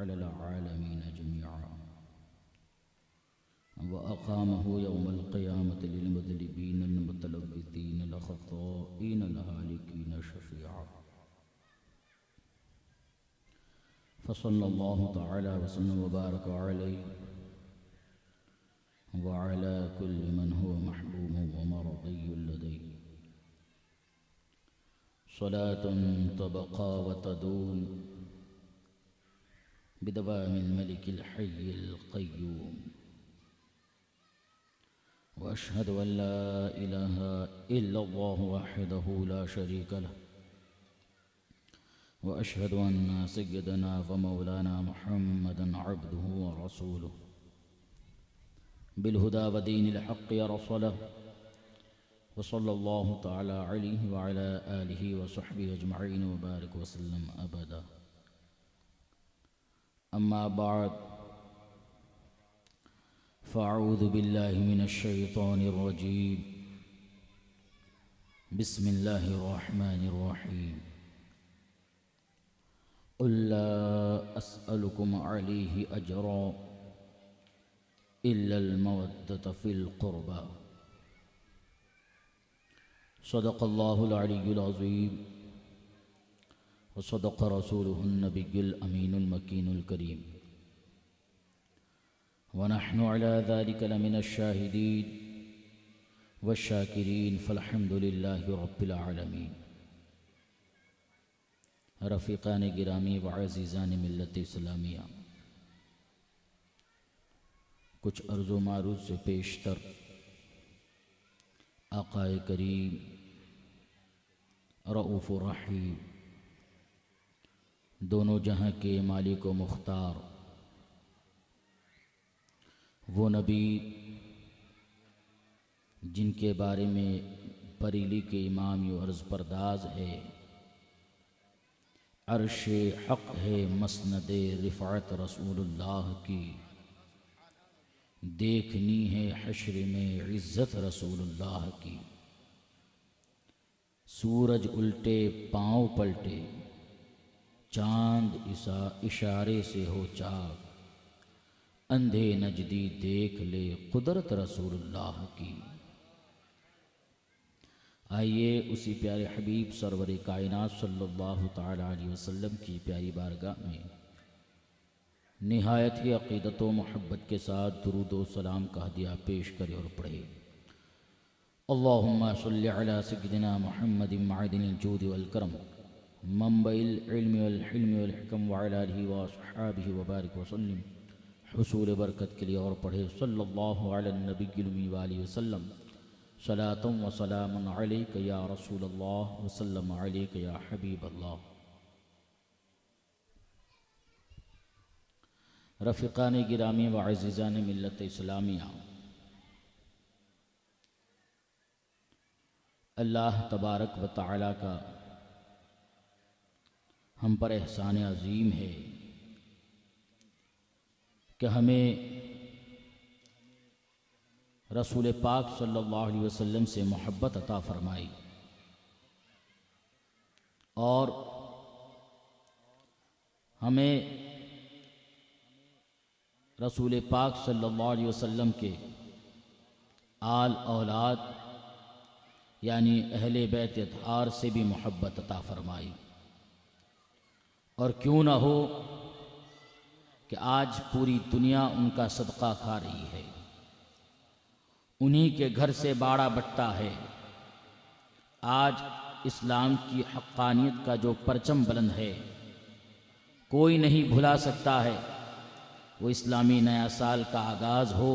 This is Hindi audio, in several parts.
अलल आलमीन जमीआ व अक़ामहु यौमल क़ियामति लिल-मुज़निबीन अल-मुतलव्विसीन अल-ख़त्ताईन अल-हालिकीन शफ़ीआ फ़सल्लल्लाहु तआला व सल्लम व बारक अलैहि व अला कुल्लि मन हुवा महबूबुन व मर्दिय्युन लदैहि सलातुन तबक़ा व तदूम बिदवामिल मलिकिल हय्यिल क़य्यूम व अशहदु अन ला इलाहा इल्लल्लाहु वहदहु ला शरीका लह व अशहदु अन्ना सय्यदना व मौलाना मुहम्मदन अब्दुहु व रसूलुहु बिलहुदा व दीनिल हक़्क़ि अरसलह व सल्लल्लाहु तआला अलैहि व अला आलिहि व सहबिहि अजमईन व बारिक व सल्लम अबदा। अम्मा बाद फ़अऊज़ु बिल्लाहि मिनश शैतानिर रजीम बिस्मिल्लाहिर रहमानिर रहीम क़ुल ला अस्अलुकुम अलैहि अजरा इल्लल मवद्दत फ़िल क़ुरबा सदक़ल्लाहुल अलिय्युल अज़ीम व सदक़ रसूलुहुन नबियुल अमीनुल मकीनुल करीम व नहनु अला ज़ालिका लमिनश शाहिदीन वश्शाकिरीन फ़ल्हम्दुलिल्लाहि रब्बिल आलमीन। रफ़ीक़ान गिरामी व अज़ीज़ान मिल्लत इस्लामिया, कुछ अर्ज़ो मारूज़ से पेशतर आक़ाए करीम रऊफ़ व रहीम दोनों जहाँ के मालिक व मुख्तार वो नबी जिनके बारे में बरेली के इमाम यूँ अर्ज़ परदाज है, अर्शे हक़ है मसनदे रिफ़अत रसूलुल्लाह की, देखनी है हश्र में इज़्ज़त रसूलुल्लाह की। सूरज उल्टे पाँव पलटे, चाँद इशारे से हो चाक, अंधे नजदी देख ले कुदरत रसूलुल्लाह की। आइए उसी प्यारे हबीब सरवर कायनात सल्लल्लाहु तआला अलैहि वसल्लम की प्यारी बारगाह में निहायत ही अक़ीदत व मोहब्बत के साथ दुरूद व सलाम का हदिया पेश करे और पढ़े। अल्लाहुम्मा सल्लि अला सय्यिदिना मुहम्मदिन मअदिनिल जूदि वल करम मंबइल इल्मि वल हिल्मि वल हिकम व अला आलिहि व अस्हाबिहि व बारिक व सल्लिम। हुसूल बरकत के लिए और पढ़े सल्लल्लाहु अला नबिय्यिल उम्मी व आलिहि वसल्लम सलातुन व सलामुन अलैका या रसूलल्लाह व सल्लम अलैका या हबीबल्लाह। रफ़ीक़ान गिरामी व अज़ीज़ान मिल्लत इस्लामिया, अल्लाह तबारक व तआला का हम पर एहसान अज़ीम है कि हमें रसूल पाक सल्लल्लाहु अलैहि वसल्लम से मोहब्बत अता फ़रमाई और हमें रसूल पाक सल्लल्लाहु अलैहि वसल्लम के आल औलाद यानी अहले बैत अतहार से भी मोहब्बत अता फ़रमाई। और क्यों न हो कि आज पूरी दुनिया उनका सदका खा रही है, उन्हीं के घर से बाड़ा बट्टा है। आज इस्लाम की हक़्क़ानियत का जो परचम बुलंद है कोई नहीं भुला सकता है। वो इस्लामी नया साल का आगाज़ हो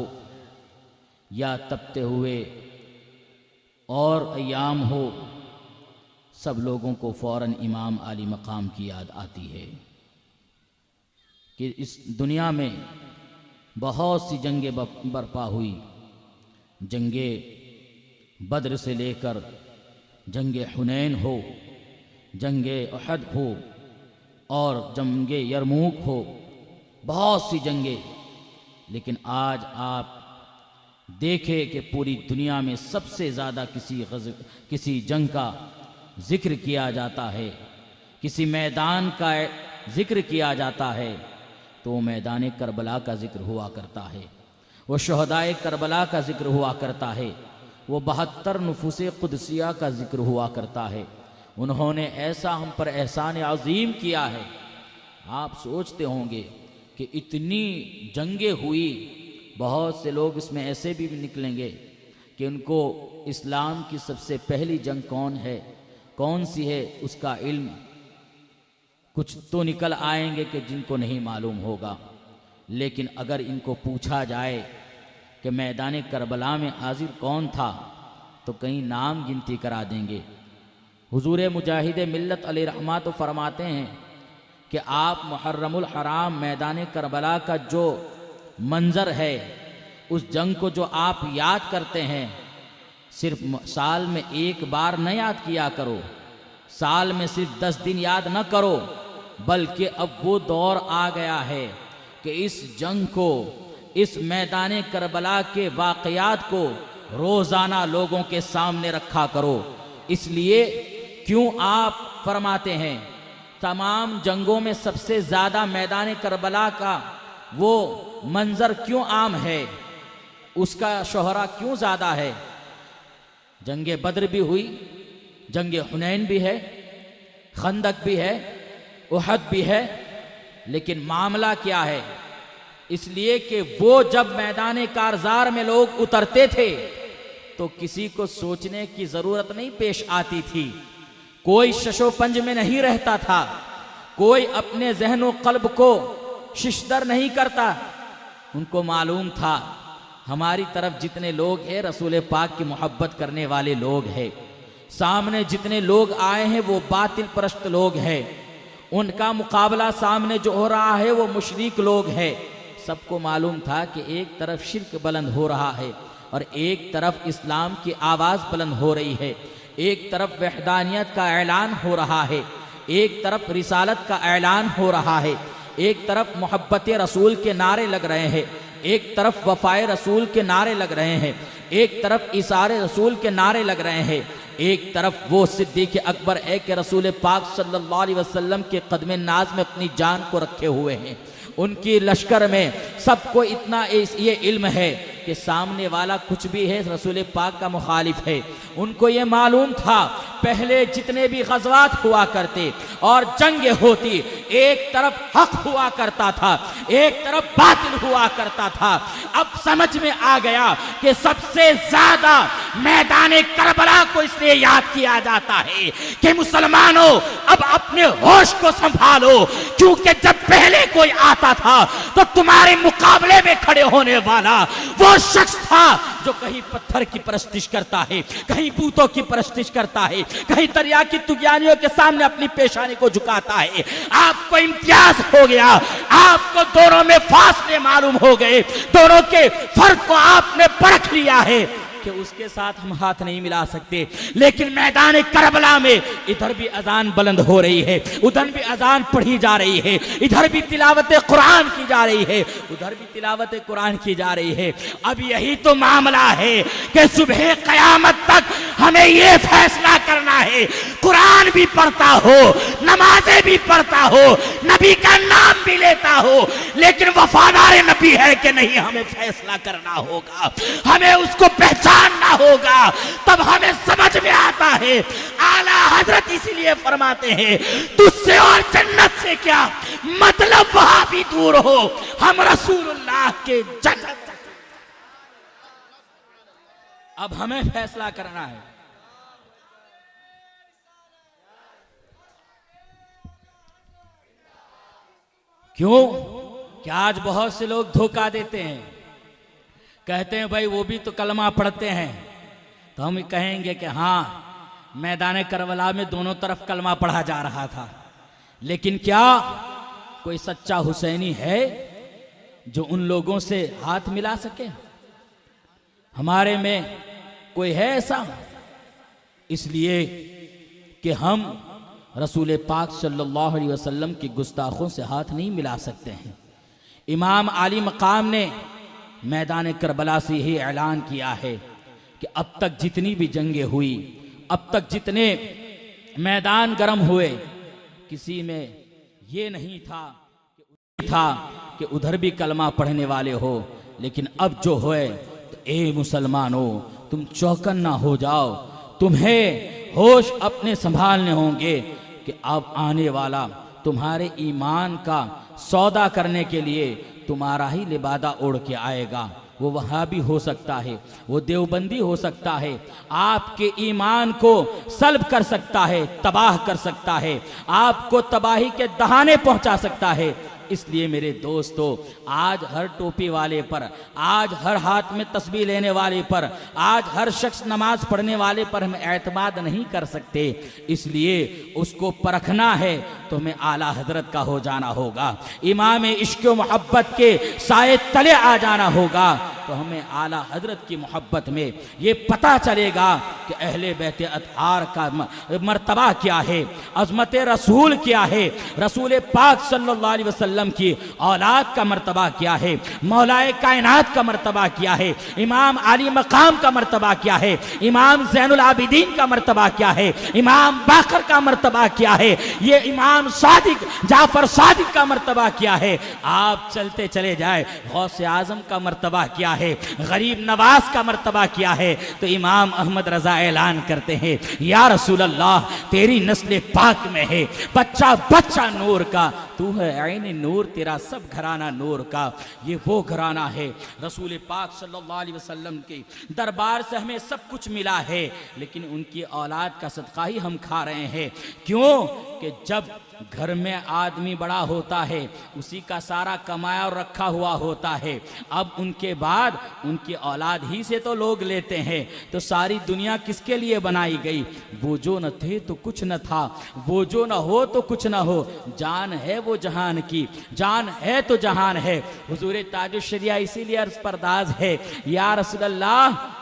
या तपते हुए और अयाम हो, सब लोगों को फ़ौरन इमाम आली मकाम की याद आती है कि इस दुनिया में बहुत सी जंगें बर्पा हुई। जंगे बद्र से लेकर जंगे हुनैन हो, जंगे उहद हो और जंगे यरमूक हो, बहुत सी जंगें। लेकिन आज आप देखें कि पूरी दुनिया में सबसे ज़्यादा किसी जंग का ज़िक्र किया जाता है, किसी मैदान का ज़िक्र किया जाता है तो तो वो मैदान करबला का जिक्र हुआ करता है, वो शहदाए करबला का जिक्र हुआ करता है, वो 72 नुफूसे कुदसिया का जिक्र हुआ करता है। उन्होंने ऐसा हम पर एहसान अजीम किया है। आप सोचते होंगे कि इतनी जंगें हुई, बहुत से लोग इसमें ऐसे भी निकलेंगे कि उनको इस्लाम की सबसे पहली जंग कौन है, कौन सी है, उसका इल्म कुछ तो निकल आएंगे कि जिनको नहीं मालूम होगा। लेकिन अगर इनको पूछा जाए कि मैदान करबला में हाजिर कौन था, तो कहीं नाम गिनती करा देंगे। हुजूर मुजाहिद मिल्लत अलैहिर्रहमा तो फरमाते हैं कि आप मुहर्रमुल हराम मैदान करबला का जो मंज़र है, उस जंग को जो आप याद करते हैं, सिर्फ साल में एक बार न याद किया करो, साल में सिर्फ 10 दिन याद न करो, बल्कि अब वो दौर आ गया है कि इस जंग को, इस मैदान करबला के वाक़यात को रोज़ाना लोगों के सामने रखा करो। इसलिए क्यों आप फरमाते हैं तमाम जंगों में सबसे ज़्यादा मैदान करबला का वो मंज़र क्यों आम है, उसका शोहरा क्यों ज़्यादा है। जंगे बद्र भी हुई, जंगे हुनैन भी है, खंदक भी है, उहद भी है, लेकिन मामला क्या है, इसलिए कि वो जब मैदान कारज़ार में लोग उतरते थे तो किसी को सोचने की ज़रूरत नहीं पेश आती थी, कोई शशोपंज में नहीं रहता था, कोई अपने जहन व क़ल्ब को शिशदर नहीं करता। उनको मालूम था हमारी तरफ जितने लोग हैं रसूल पाक की मोहब्बत करने वाले लोग हैं, सामने जितने लोग आए हैं वो बातिल परस्त लोग हैं, उनका मुकाबला सामने जो हो रहा है वो मुशरिक लोग हैं। सबको मालूम था कि एक तरफ शिर्क बुलंद हो रहा है और एक तरफ इस्लाम की आवाज़ बुलंद हो रही है, एक तरफ वहदानियत का ऐलान हो रहा है, एक तरफ रिसालत का ऐलान हो रहा है, एक तरफ मोहब्बत रसूल के नारे लग रहे हैं, एक तरफ वफाए रसूल के नारे लग रहे हैं, एक तरफ इसारे रसूल के नारे लग रहे हैं, एक तरफ वो सिद्दीक़ अकबर है कि रसूल पाक सल्लल्लाहु अलैहि वसल्लम के कदम नाज में अपनी जान को रखे हुए हैं। उनकी लश्कर में सबको इतना ये इल्म है कि सामने वाला कुछ भी है रसूल पाक का मुखालिफ है। उनको ये मालूम था पहले जितने भी गज़वात हुआ करते और जंगें होती, एक तरफ हक हुआ करता था, एक तरफ बातिल हुआ करता था। अब समझ में आ गया कि सबसे ज्यादा मैदान करबला को इसलिए याद किया जाता है कि मुसलमानों अब अपने होश को संभालो, क्योंकि जब पहले कोई आता था तो तुम्हारे मुकाबले में खड़े होने वाला वो शख्स था जो कहीं पत्थर की परस्तिश करता है, कहीं बूतों की परस्तिश करता है, कहीं दरिया की तुगयानियों के सामने अपनी पेशानी को झुकाता है। आपको इम्तियाज हो गया, आपको दोनों में फासले मालूम हो गए, दोनों के फर्क को आपने परख लिया है कि उसके साथ हम हाथ नहीं मिला सकते। लेकिन मैदान करबला में इधर भी अजान बुलंद हो रही है, उधर भी अजान पढ़ी जा रही है, इधर भी तिलावत कुरान की जा रही है, उधर भी तिलावत कुरान की जा रही है। अब यही तो मामला है कि सुबह क़यामत तक हमें यह फैसला करना है, कुरान भी पढ़ता हो, नमाजें भी पढ़ता हो, नबी का नाम भी लेता हो, लेकिन वफादार नबी है कि नहीं, हमें फैसला करना होगा, हमें उसको पहचानना होगा। तब हमें समझ में आता है। आला हजरत इसीलिए फरमाते हैं तुझसे और जन्नत से क्या मतलब, वहां भी दूर हो, हम रसूलुल्लाह के जन्नत। अब हमें फैसला करना है। क्यों? क्या आज बहुत से लोग धोखा देते हैं, कहते हैं भाई वो भी तो कलमा पढ़ते हैं, तो हम कहेंगे कि हाँ मैदान करबला में दोनों तरफ कलमा पढ़ा जा रहा था, लेकिन क्या कोई सच्चा हुसैनी है जो उन लोगों से हाथ मिला सके? हमारे में कोई है ऐसा? इसलिए कि हम रसूल पाक सल्लल्लाहु अलैहि वसल्लम की गुस्ताखों से हाथ नहीं मिला सकते हैं। इमाम आली मकाम ने मैदान करबला से ही ऐलान किया है कि अब तक जितनी भी जंगें हुई, अब तक जितने मैदान गर्म हुए, किसी में ये नहीं था था कि उधर भी कलमा पढ़ने वाले हो, लेकिन अब जो होए तो ए मुसलमानों तुम चौकन्ना हो जाओ, तुम्हें होश अपने संभालने होंगे कि अब आने वाला तुम्हारे ईमान का सौदा करने के लिए तुम्हारा ही लिबादा ओढ़ के आएगा। वो वहाबी हो सकता है, वो देवबंदी हो सकता है, आपके ईमान को सल्ब कर सकता है, तबाह कर सकता है, आपको तबाही के दहाने पहुंचा सकता है। इसलिए मेरे दोस्तों, आज हर टोपी वाले पर, आज हर हाथ में तस्बीह लेने वाले पर, आज हर शख्स नमाज पढ़ने वाले पर हम एतमाद नहीं कर सकते। इसलिए उसको परखना है तो हमें आला हजरत का हो जाना होगा, इमाम इश्क व मोहब्बत के साए तले आ जाना होगा। तो हमें आला हजरत की मोहब्बत में ये पता चलेगा कि अहले बैत अतहार का मर्तबा क्या है, अजमत रसूल क्या है, रसूल पाक सल्लल्लाहु अलैहि वसल्लम की औलाद का मर्तबा क्या है, मौलाए कायनात का मर्तबा क्या है, इमाम अली मकाम का मर्तबा क्या है, इमाम ज़ैनुल आबिदीन का मर्तबा क्या है, इमाम बाकर का मर्तबा क्या है, ये इमाम सादिक जाफर सादिक का मर्तबा क्या है। आप चलते चले जाए, गौसे आजम का मर्तबा क्या है, गरीब नवाज का मर्तबा क्या है। तो इमाम अहमद रजा ऐलान करते हैं, या रसूल अल्लाह तेरी नस्ल पाक में है बच्चा बच्चा नूर का, तू है ऐन नूर, तेरा सब घराना नूर का। ये वो घराना है, रसूल पाक सल्लल्लाहु अलैहि वसल्लम के दरबार से हमें सब कुछ मिला है, लेकिन उनकी औलाद का सदका ही हम खा रहे हैं। क्यों कि जब घर में आदमी बड़ा होता है, उसी का सारा कमाया और रखा हुआ होता है। अब उनके बाद उनकी औलाद ही से तो लोग लेते हैं, तो सारी दुनिया किसके लिए बनाई गई? वो जो न थे तो कुछ न था, वो जो न हो तो कुछ न हो, जान है वो जहान की, जान है तो जहान है। हुजूर ताजुश शरिया इसीलिए अर्ज परदाज है, या रसूल अल्लाह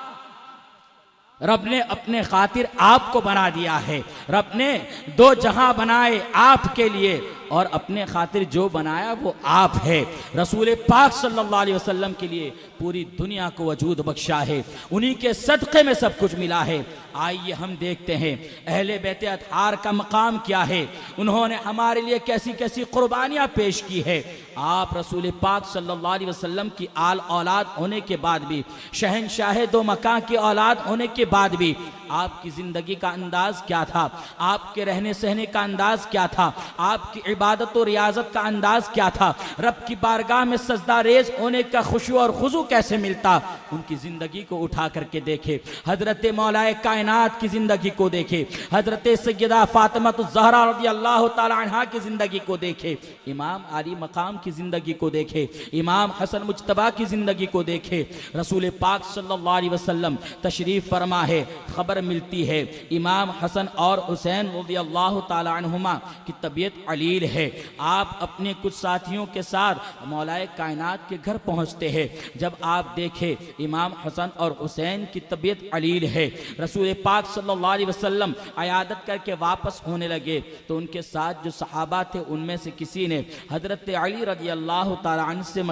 रब ने अपने खातिर आपको बना दिया है, रब ने दो जहां बनाए आपके लिए, और अपने खातिर जो बनाया वो आप है। रसूल पाक सल्लल्लाहु अलैहि वसल्लम के लिए पूरी दुनिया को वजूद बख्शा है, उन्हीं के सदक़े में सब कुछ मिला है। आइए हम देखते हैं अहले बैत अतहार का मकाम क्या है, उन्होंने हमारे लिए कैसी कैसी कुर्बानियाँ पेश की है। आप रसूल पाक सल्लल्लाहु अलैहि वसल्लम की आल औलाद होने के बाद भी, शहनशाह दो मकां की औलाद होने के बाद भी आपकी ज़िंदगी का अंदाज़ क्या था, आपके रहने सहने का अंदाज़ क्या था, आपकी इबादत और रियाजत का अंदाज़ क्या था, रब की बारगाह में सजदा रेज होने का खुशू और खुजू कैसे मिलता। उनकी ज़िंदगी को उठा करके देखे, हज़रत मौलाए कायनात की ज़िंदगी को देखे, हज़रत सैयदा फातिमा ज़हरा रज़ियल्लाहु ताला अन्हा की ज़िंदगी को देखे, इमाम अली मकाम की ज़िंदगी को देखे, इमाम हसन मुज्तबा की ज़िंदगी को देखे। रसूल पाक सल्लल्लाहु अलैहि वसल्लम तशरीफ़ फरमा है, खबर मिलती है इमाम हसन और हुसैन रज़ियल्लाहु ताला अन्हुमा की तबीयत अलील है। आप अपने कुछ साथियों के साथ मौलाए कायनात के घर पहुंचते हैं। जब आप देखें इमाम हसन और हुसैन की तबीयत अलील है, रसूल पाक सल्लल्लाहु अलैहि वसल्लम अयादत करके वापस होने लगे, तो उनके साथ जो सहाबा थे उनमें से किसी ने हज़रत अली रज़ियल्लाहु ताला अन्हु से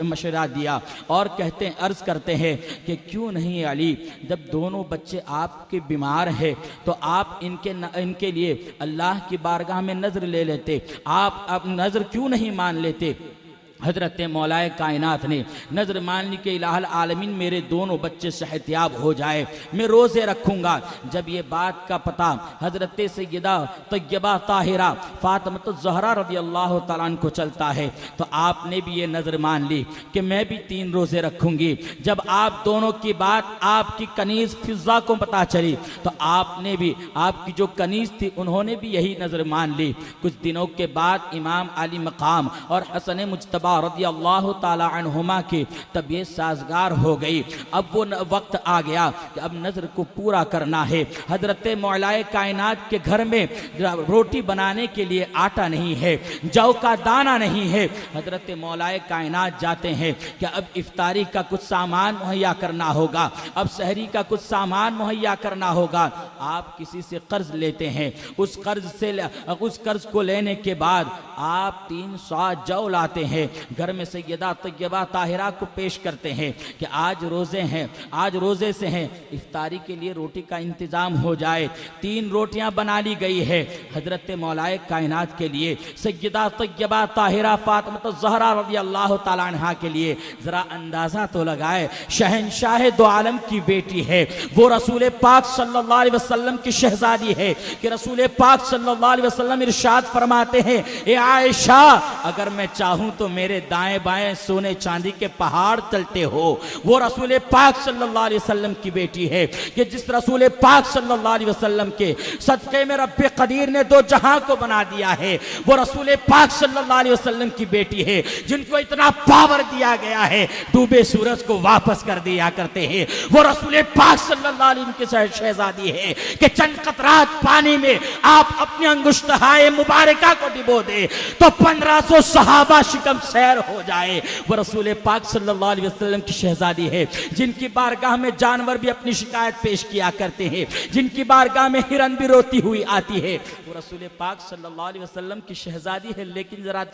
मशवरा दिया और कहते हैं, अर्ज़ करते हैं कि क्यों नहीं अली, जब दोनों बच्चे आपके बीमार हैं तो आप इनके लिए अल्लाह की बारगाह में नजर ले लेते, आप नजर क्यों नहीं मान लेते। हज़रत मौलाए कायनात ने नज़र मानने के इलाहुल आलमीन मेरे दोनों बच्चे सेहतियाब हो जाए, मैं रोज़े रखूँगा। जब ये बात का पता हज़रत सैयदा तय्यबा ताहिरा फातिमा ज़हरा रज़ियल्लाहु ताला अन्हा को चलता है, तो आपने भी ये नज़र मान ली कि मैं भी 3 रोज़े रखूँगी। जब आप दोनों की बात आपकी कनीज़ फिज़ा को पता चली, तो आपने भी, आपकी जो कनीज़ थी उन्होंने भी यही नज़र मान ली। कुछ दिनों के बाद इमाम अली मकाम और हसन मुज्तबा रज़ियल्लाहु ताला अन्हुमा की तबीयत साजगार हो गई। अब वो वक्त आ गया कि अब नज़र को पूरा करना है। हज़रत मौलाए कायनात के घर में रोटी बनाने के लिए आटा नहीं है, जौ का दाना नहीं है। हज़रत मौलाए कायनात जाते हैं कि अब इफ्तारी का कुछ सामान मुहैया करना होगा, अब सहरी का कुछ सामान मुहैया करना होगा। आप किसी से कर्ज लेते हैं, उस कर्ज को लेने के बाद आप 3 सौ जौ लाते हैं, घर में सैयदा तैयबा ताहिरा को पेश करते हैं कि आज रोज़े हैं, आज रोज़े से हैं, इफ्तारी के लिए रोटी का इंतज़ाम हो जाए। 3 रोटियां बना ली गई है हजरत मौलाए कायनात के लिए, सैयदा तैयबा ताहिरा फातिमा ज़हरा रज़ी अल्लाह ताला अन्हा के लिए। ज़रा अंदाज़ा तो लगाए, शहंशाह दो आलम की बेटी है, वो रसूल पाक सल्लल्लाहु अलैहि वसल्लम की शहजादी है कि रसूल पाक सल्लल्लाहु अलैहि वसल्लम इरशाद फरमाते हैं, ए आयशा अगर मैं चाहूं तो मेरे दाएं बाएं सोने चांदी के पहाड़ चलते हो। वो रसूल पाक सल्लल्लाहु अलैहि वसल्लम की बेटी है कि जिस रसूल पाक सल्लल्लाहु अलैहि वसल्लम के सदक़े में रब्बे कदीर ने 2 जहां को बना दिया है। वो रसूल पाक सल्लल्लाहु अलैहि वसल्लम की बेटी है जिनको इतना पावर दिया गया है डूबे सूरज को वापस कर दिया करते हैं। वो रसूल पाक सल्लल्लाहु अलैहि वसल्लम की शहजादी है कि चंद कतरात पानी में आप अपनी अंगुष्ठाए मुबारका को डिबो दे तो 1500 सहाबा शिकम सैर हो जाए। वो रसूल पाक सल्लल्लाहु अलैहि वसल्लम की शहजादी है जिनकी बारगाह में जानवर भी अपनी शिकायत पेश किया करते हैं, जिनकी बारगाह में हिरन भी रोती हुई आती है। वो रसूल पाक सल्लल्लाहु अलैहि वसल्लम की शहजादी है, लेकिन जरा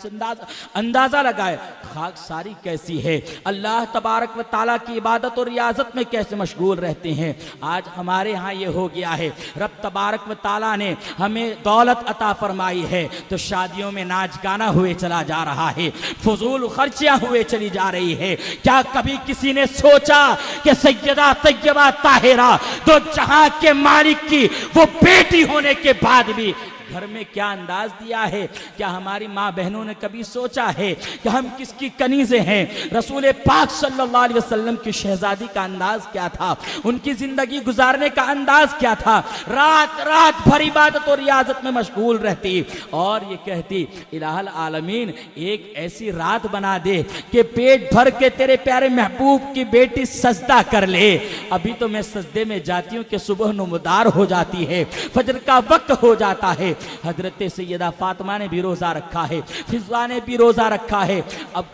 अंदाजा लगाए खाकसारी कैसी है, अल्लाह तबारक व ताला की इबादत और रियाजत में कैसे मशगूल रहते हैं। आज हमारे यहाँ ये हो गया है, रब तबारक व ताला ने हमें दौलत अता फरमाई है तो शादियों में नाच गाना हुए चला जा रहा है, फजूल खर्चियां हुए चली जा रही है। क्या कभी किसी ने सोचा कि सैयदा तैयबा ताहिरा 2 जहां के मालिक की वो बेटी होने के बाद भी घर में क्या अंदाज दिया है? क्या हमारी माँ बहनों ने कभी सोचा है कि हम किसकी कनीज़े हैं? रसूल पाक सल्लल्लाहु अलैहि वसल्लम की शहजादी का अंदाज क्या था, उनकी जिंदगी गुजारने का अंदाज क्या था? रात रात भर इबादत और रियाजत में मशगूल रहती और ये कहती इलाहुल आलमीन एक ऐसी रात बना दे कि पेट भर के तेरे प्यारे महबूब की बेटी सजदा कर ले। अभी तो मैं सजदे में जाती हूँ कि सुबह नुमदार हो जाती है, फजर का वक्त हो जाता है। हजरत सैयदा फातिमा ने भी रोजा रखा है, फिजा ने भी रोजा रखा है। अब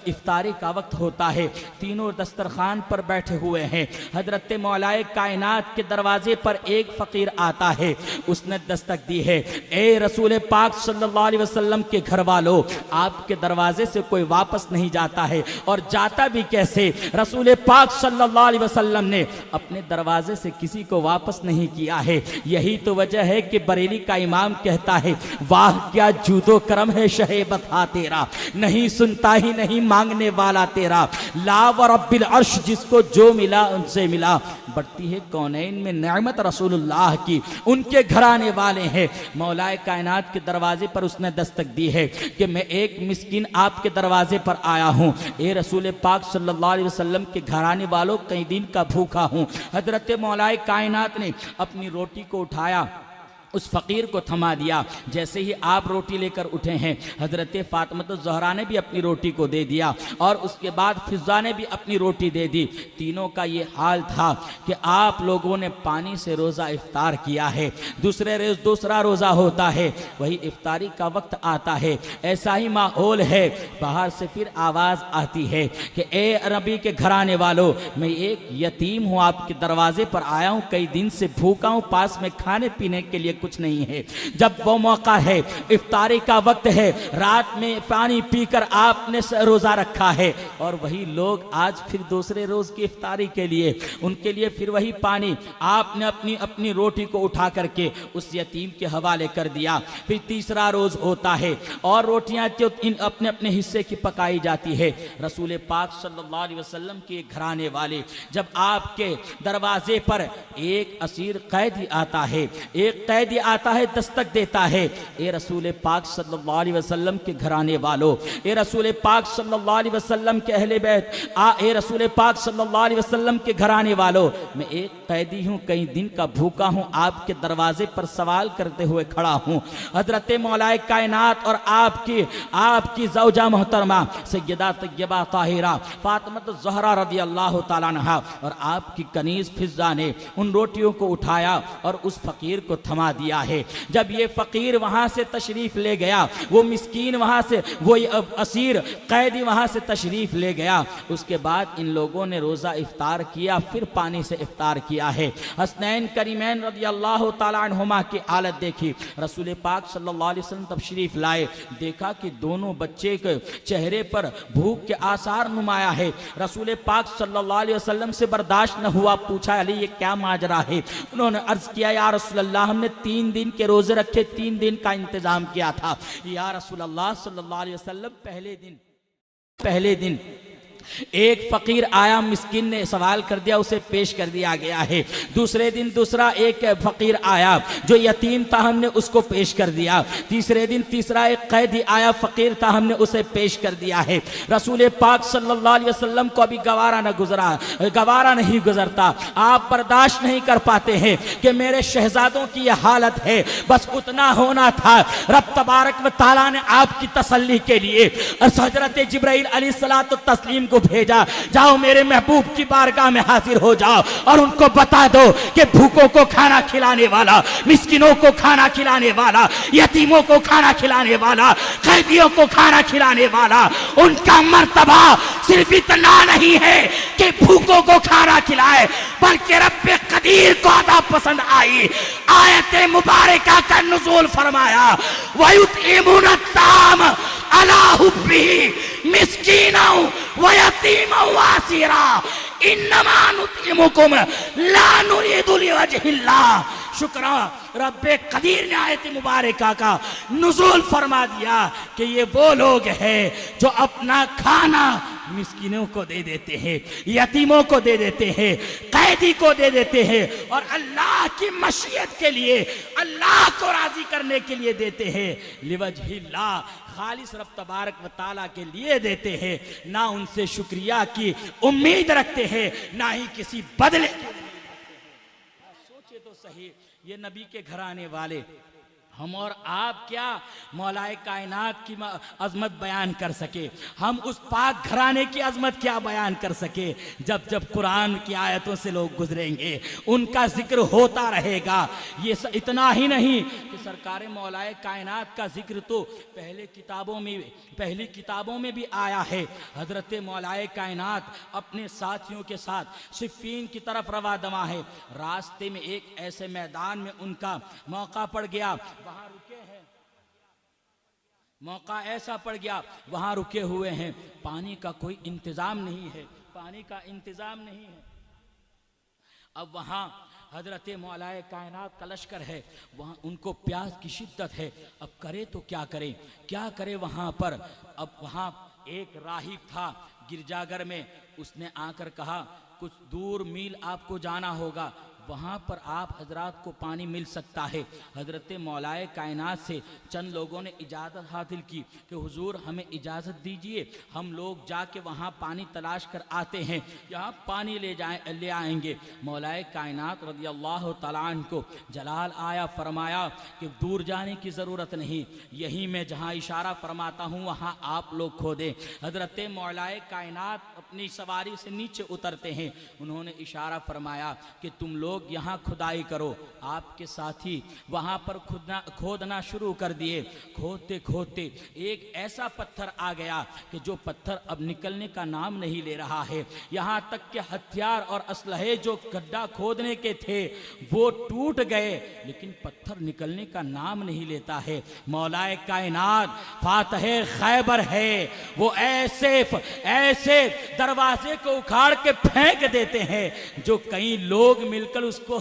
इफ्तारी का वक्त होता है, तीनों दस्तरखान पर बैठे हुए हैं। हजरत मौलाए कायनात के दरवाजे पर एक फकीर आता है, उसने दस्तक दी है, ए रसूल पाक सल्लल्लाहु अलैहि वसल्लम के घर वालों, आपके दरवाजे से कोई वापस नहीं जाता है और जाता भी कैसे? रसूल पाक सल्लल्लाहु अलैहि वसल्लम ने अपने दरवाजे से किसी को वापस नहीं किया है। यही तो वजह है कि बरेली का इमाम कहता है, वाह क्या जूदो करम है शहे बता तेरा, नहीं सुनता ही नहीं मांगने वाला तेरा, ला व रब्बिल अर्श जिसको जो मिला उनसे मिला। बढ़ती है कौनैन में नेमत रसूलुल्लाह की, उनके घराने वाले हैं। मौलाए कायनात के दरवाजे पर उसने दस्तक दी है कि मैं एक मिस्किन आपके दरवाजे पर आया हूँ, ए रसूल पाक सल्लल्लाहु अलैहि वसल्लम के घराने वालों कई दिन का भूखा हूँ। हजरत मौलाए कायनात ने अपनी रोटी को उठाया, उस फकीर को थमा दिया। जैसे ही आप रोटी लेकर उठे हैं, हजरत फातिमा ज़हरा ने भी अपनी रोटी को दे दिया और उसके बाद फिजा ने भी अपनी रोटी दे दी। तीनों का ये हाल था कि आप लोगों ने पानी से रोज़ा इफ्तार किया है, दूसरे रोज़ दूसरा रोज़ा होता है, वही इफ्तारी का वक्त आता है, ऐसा ही माहौल है। बाहर से फिर आवाज़ आती है कि ए अरबी के घराने वालों, मैं एक यतीम हूँ, आपके दरवाजे पर आया हूँ, कई दिन से भूखा हूँ, पास में खाने पीने के लिए कुछ नहीं है। जब वो मौका है, इफ्तारी का वक्त है, रात में पानी पीकर आपने रोजा रखा है और वही लोग आज फिर दूसरे रोज की इफ्तारी के लिए, उनके लिए फिर वही पानी आपने अपनी अपनी रोटी को उठा करके उस यतीम के हवाले कर दिया। फिर तीसरा रोज होता है और रोटियां जो इन अपने अपने हिस्से की पकाई जाती है। रसूल पाक सल्लल्लाहु अलैहि वसल्लम के घराने वाले जब आपके दरवाजे पर एक असीर कैदी आता है, एक कैदी आता है, दस्तक देता है, ए रसूल पाक सल्लल्लाहु अलैहि वसल्लम के घराने वालों, ए रसूल पाक सल्लल्लाहु अलैहि वसल्लम के अहले बैत, ए रसूल पाक सल्लल्लाहु अलैहि वसल्लम के घराने वालों, मैं एक कैदी हूँ, कई दिन का भूखा हूँ, आपके दरवाजे पर सवाल करते हुए खड़ा हूँ। हजरत मौलाए कायनात और आपकी ज़ौजा मोहतरमा सैयदा तैयबा ताहिरा फातिमा ज़हरा रज़ी अल्लाह ताला अन्हा और आपकी कनीज़ फिज़ा ने उन रोटियों को उठाया और उस फकीर को थमा दिया है। जब ये फ़कीर वहाँ से तशरीफ़ ले गया, वो मिस्कीन वहाँ से, वो असीर कैदी वहाँ से तशरीफ़ ले गया, उसके बाद इन लोगों ने रोज़ा इफ्तार किया, फिर पानी से इफ्तार किया है। हसनैन करीमैन रज़ियल्लाहु ताला अन्हुमा की हालत देखी। रसूल पाक सल्लल्लाहु अलैहि वसल्लम तशरीफ़ लाए, देखा कि दोनों बच्चे के चेहरे पर भूख के आसार नुमाया है। रसूल पाक सल्लल्लाहु अलैहि वसल्लम से बर्दाश्त न हुआ, पूछा अली ये क्या माजरा है? उन्होंने अर्ज़ किया या रसूल अल्लाह हमने 3 दिन के रोज़े रखे, 3 दिन का इंतज़ाम किया था। या रसूल अल्लाह सल्लल्लाहु अलैहि वसल्लम पहले दिन एक फ़कीर आया, मिस्किन ने सवाल कर दिया, उसे पेश कर दिया गया है। दूसरे दिन दूसरा एक फ़कीर आया जो यतीम था, हमने उसको पेश कर दिया। तीसरे दिन तीसरा एक कैदी आया, फ़कीर था, हमने उसे पेश कर दिया है। रसूल पाक सल्लल्लाहु अलैहि वसल्लम को अभी गवारा नहीं गुजरता, आप बर्दाश्त नहीं कर पाते हैं कि मेरे शहजादों की यह हालत है। बस उतना होना था, रब तबारक व तआला ने आपकी तसल्ली के लिए हज़रत जिब्राइल अलैहिस्सलातु तस्लीम को भेजा, जाओ मेरे महबूब की बारगाह में हाजिर हो जाओ और उनको बता दो कि भूखों को खाना खिलाने वाला, मिस्किनों को खाना खिलाने वाला, यतीमों को खाना खिलाने वाला, कैदियों को खाना खिलाने वाला, उनका मर्तबा सिर्फ इतना नहीं है कि भूखों को खाना खिलाए, बल्कि रब्बे कदीर को अदा पसंद आई। आयत मुबारका का नुज़ूल फरमाया, वयुतइमुना ताम अला हुब्बिही मिस्कीना व यतीमा व असीरा इन्नमा नुतइमुकुम ला नुरीदु लिवजहिल्लाह। शुक्रा रब्बे कदीर ने आयत मुबारका का नुज़ूल फरमा दिया कि ये वो लोग हैं जो अपना खाना मिस्किनों को दे देते हैं, यतीमों को दे देते हैं, कैदी को दे देते हैं और अल्लाह की मशीयत के लिए, अल्लाह को राजी करने के लिए देते हैं। लिवजहिल्लाह, खालिस रब तबारक व तआला के लिए देते हैं, ना उनसे शुक्रिया की उम्मीद रखते हैं, ना ही किसी बदले की उम्मीद रखते हैं। सोचे तो सही, ये नबी के घराने वाले, हम और आप क्या मौलाए कायनात की अजमत बयान कर सके, हम उस पाक घराने की अजमत क्या बयान कर सके। जब जब कुरान की आयतों से लोग गुजरेंगे उनका जिक्र होता रहेगा। ये इतना ही नहीं कि सरकार मौलाए कायनात का जिक्र तो पहली किताबों में भी आया है। हजरत मौलाए कायनात अपने साथियों के साथ सिफ़ीन की तरफ रवा दवा है। रास्ते में एक ऐसे मैदान में उनका मौका पड़ गया, वहां रुके हैं, मौका ऐसा पड़ गया, वहां रुके हुए हैं, पानी का कोई इंतजाम नहीं है, पानी का इंतजाम नहीं है। अब वहां हजरत मौलाए कायनात का लश्कर है, वहां उनको प्यास की शिद्दत है। अब करे तो क्या करे वहां पर। अब वहां एक राहिब था गिरजाघर में, उसने आकर कहा कुछ दूर मील आपको जाना होगा, वहाँ पर आप हजरात को पानी मिल सकता है। हजरत मौलाए कायनात से चंद लोगों ने इजाज़त हासिल की कि हुजूर हमें इजाज़त दीजिए, हम लोग जाके वहाँ पानी तलाश कर आते हैं, यहाँ पानी ले आएंगे। मौलाए कायनात रज़ियल्लाहु तआला अन्हु को जलाल आया, फरमाया कि दूर जाने की ज़रूरत नहीं, यहीं मैं जहाँ इशारा फरमाता हूँ वहाँ आप लोग खोदें। हजरत मौलाए कायनात अपनी सवारी से नीचे उतरते हैं, उन्होंने इशारा फरमाया कि तुम लोग यहाँ खुदाई करो। आपके साथी वहाँ पर खोदना शुरू कर दिए। खोदते खोदते एक ऐसा पत्थर आ गया कि जो पत्थर अब निकलने का नाम नहीं ले रहा है। यहाँ तक कि हथियार और असलहे जो गड्ढा खोदने के थे वो टूट गए, लेकिन पत्थर निकलने का नाम नहीं लेता है। मौलाए कायनात फातह खैबर है, वो ऐसे दरवाजे को उखाड़ के फेंक देते हैं जो कई लोग मिलकर उसको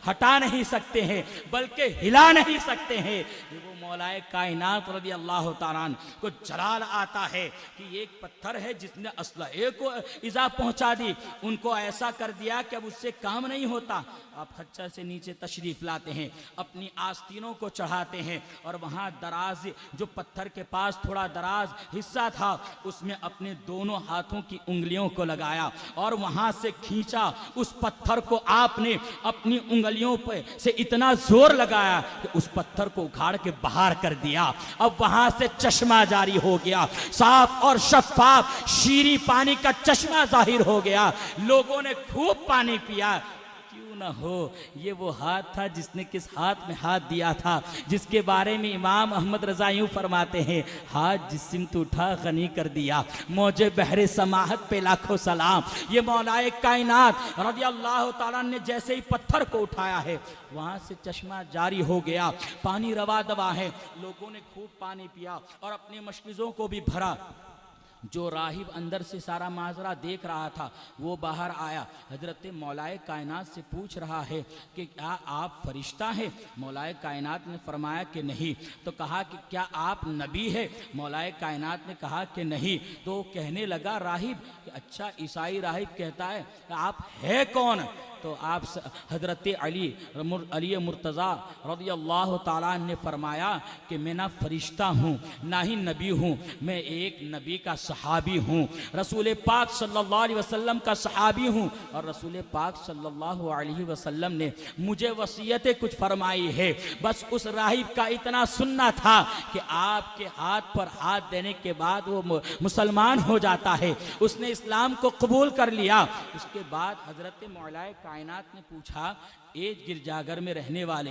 हटा नहीं सकते हैं, बल्कि हिला नहीं सकते हैं। वो मौलाए कायनात रज़ियल्लाहु तआला अन्हु को जलाल आता है कि एक पत्थर है जिसने असलहे को इज़ा पहुंचा दी, उनको ऐसा कर दिया कि अब उससे काम नहीं होता। आप खच्चर से नीचे तशरीफ लाते हैं, अपनी आस्तीनों को चढ़ाते हैं और वहाँ दराज जो पत्थर के पास थोड़ा दराज हिस्सा था उसमें अपने दोनों हाथों की उंगलियों को लगाया और वहाँ से खींचा। उस पत्थर को आपने अपनी उंगलियों पे से इतना जोर लगाया कि उस पत्थर को उखाड़ के बाहर कर दिया। अब वहाँ से चश्मा जारी हो गया, साफ और शफाफ शीरी पानी का चश्मा जाहिर हो गया। लोगों ने खूब पानी पिया। क्यों न हो, ये वो हाथ था जिसने किस हाथ में हाथ दिया था, जिसके बारे में इमाम अहमद रज़ा यूं फरमाते हैं, हाथ जिस सिमत उठा गनी कर दिया, मौजे बहरे समाहत पे लाखों सलाम। ये मौलाए कायनात रज़ियल्लाहु ताला ने जैसे ही पत्थर को उठाया है, वहाँ से चश्मा जारी हो गया, पानी रवा दवा है, लोगों ने खूब पानी पिया और अपने मशकीज़ों को भी भरा। जो राहिब अंदर से सारा माजरा देख रहा था वो बाहर आया, हजरत मौलाए कायनात से पूछ रहा है कि क्या आप फरिश्ता हैं? मौलाए कायनात ने फरमाया कि नहीं। तो कहा कि क्या आप नबी है? मौलाए कायनात ने कहा कि नहीं। तो कहने लगा राहिब कि अच्छा, ईसाई राहिब कहता है कि आप है कौन? तो आप हजरत अली मुर्तज़ा रज़ियल्लाहु ताला ने फरमाया कि मैं ना फरिश्ता हूँ ना ही नबी हूँ, मैं एक नबी का सहाबी हूँ, रसूल पाक सल्लल्लाहु अलैहि वसल्लम का सहाबी हूँ। और रसूल पाक सल्लल्लाहु अलैहि वसल्लम ने मुझे वसीयतें कुछ फरमाई है, बस उस राहिब का इतना सुनना था कि आपके हाथ पर हाथ देने के बाद वो मुसलमान हो जाता है। उसने इस्लाम को कबूल कर लिया। उसके बाद हजरत मौलाए कायनात ने पूछा, ए गिरजाघर में रहने वाले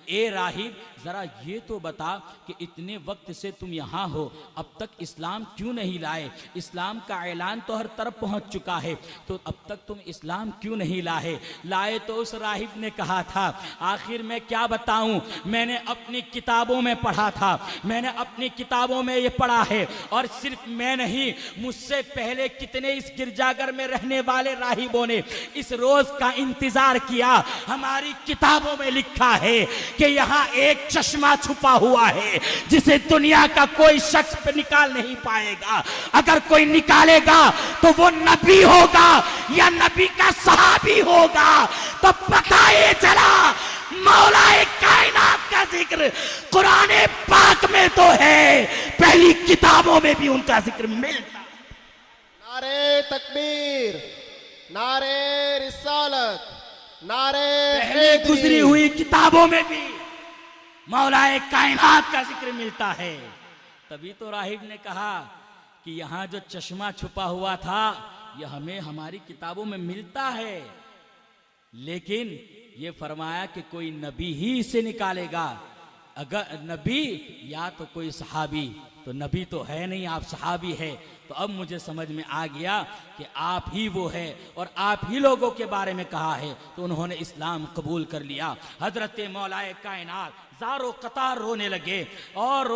ए राहिब, ज़रा ये तो बता कि इतने वक्त से तुम यहाँ हो, अब तक इस्लाम क्यों नहीं लाए? इस्लाम का ऐलान तो हर तरफ पहुँच चुका है, तो अब तक तुम इस्लाम क्यों नहीं लाए? तो उस राहिब ने कहा था, आखिर मैं क्या बताऊँ, मैंने अपनी किताबों में पढ़ा था, मैंने अपनी किताबों में ये पढ़ा है, और सिर्फ मैं नहीं, मुझसे पहले कितने इस गिरजाघर में रहने वाले राहिबों ने इस रोज़ का इंतज़ार किया। हमारी किताबों में लिखा है कि यहाँ एक चश्मा छुपा हुआ है जिसे दुनिया का कोई शख्स निकाल नहीं पाएगा। अगर कोई निकालेगा तो वो नबी होगा या नबी का सहाबी होगा। तो पता ये चला मौलाए कायनात का जिक्र कुरान पाक में तो है, पहली किताबों में भी उनका जिक्र मिलता। नारे तकबीर, नारे रिसालत, नारे पहले गुजरी हुई किताबों में भी मौलाए कायनात का जिक्र मिलता है। तभी तो राहिब ने कहा कि यहाँ जो चश्मा छुपा हुआ था यह हमें हमारी किताबों में मिलता है, लेकिन ये फरमाया कि कोई नबी ही इसे निकालेगा। अगर नबी या तो कोई सहाबी, तो नबी तो है नहीं, आप सहाबी है। तो अब मुझे समझ में आ गया कि आप ही वो है और आप ही लोगों के बारे में कहा है। तो उन्होंने इस्लाम कबूल कर लिया। हजरत मौलाए कायनात ज़ारो कतार रोने लगे और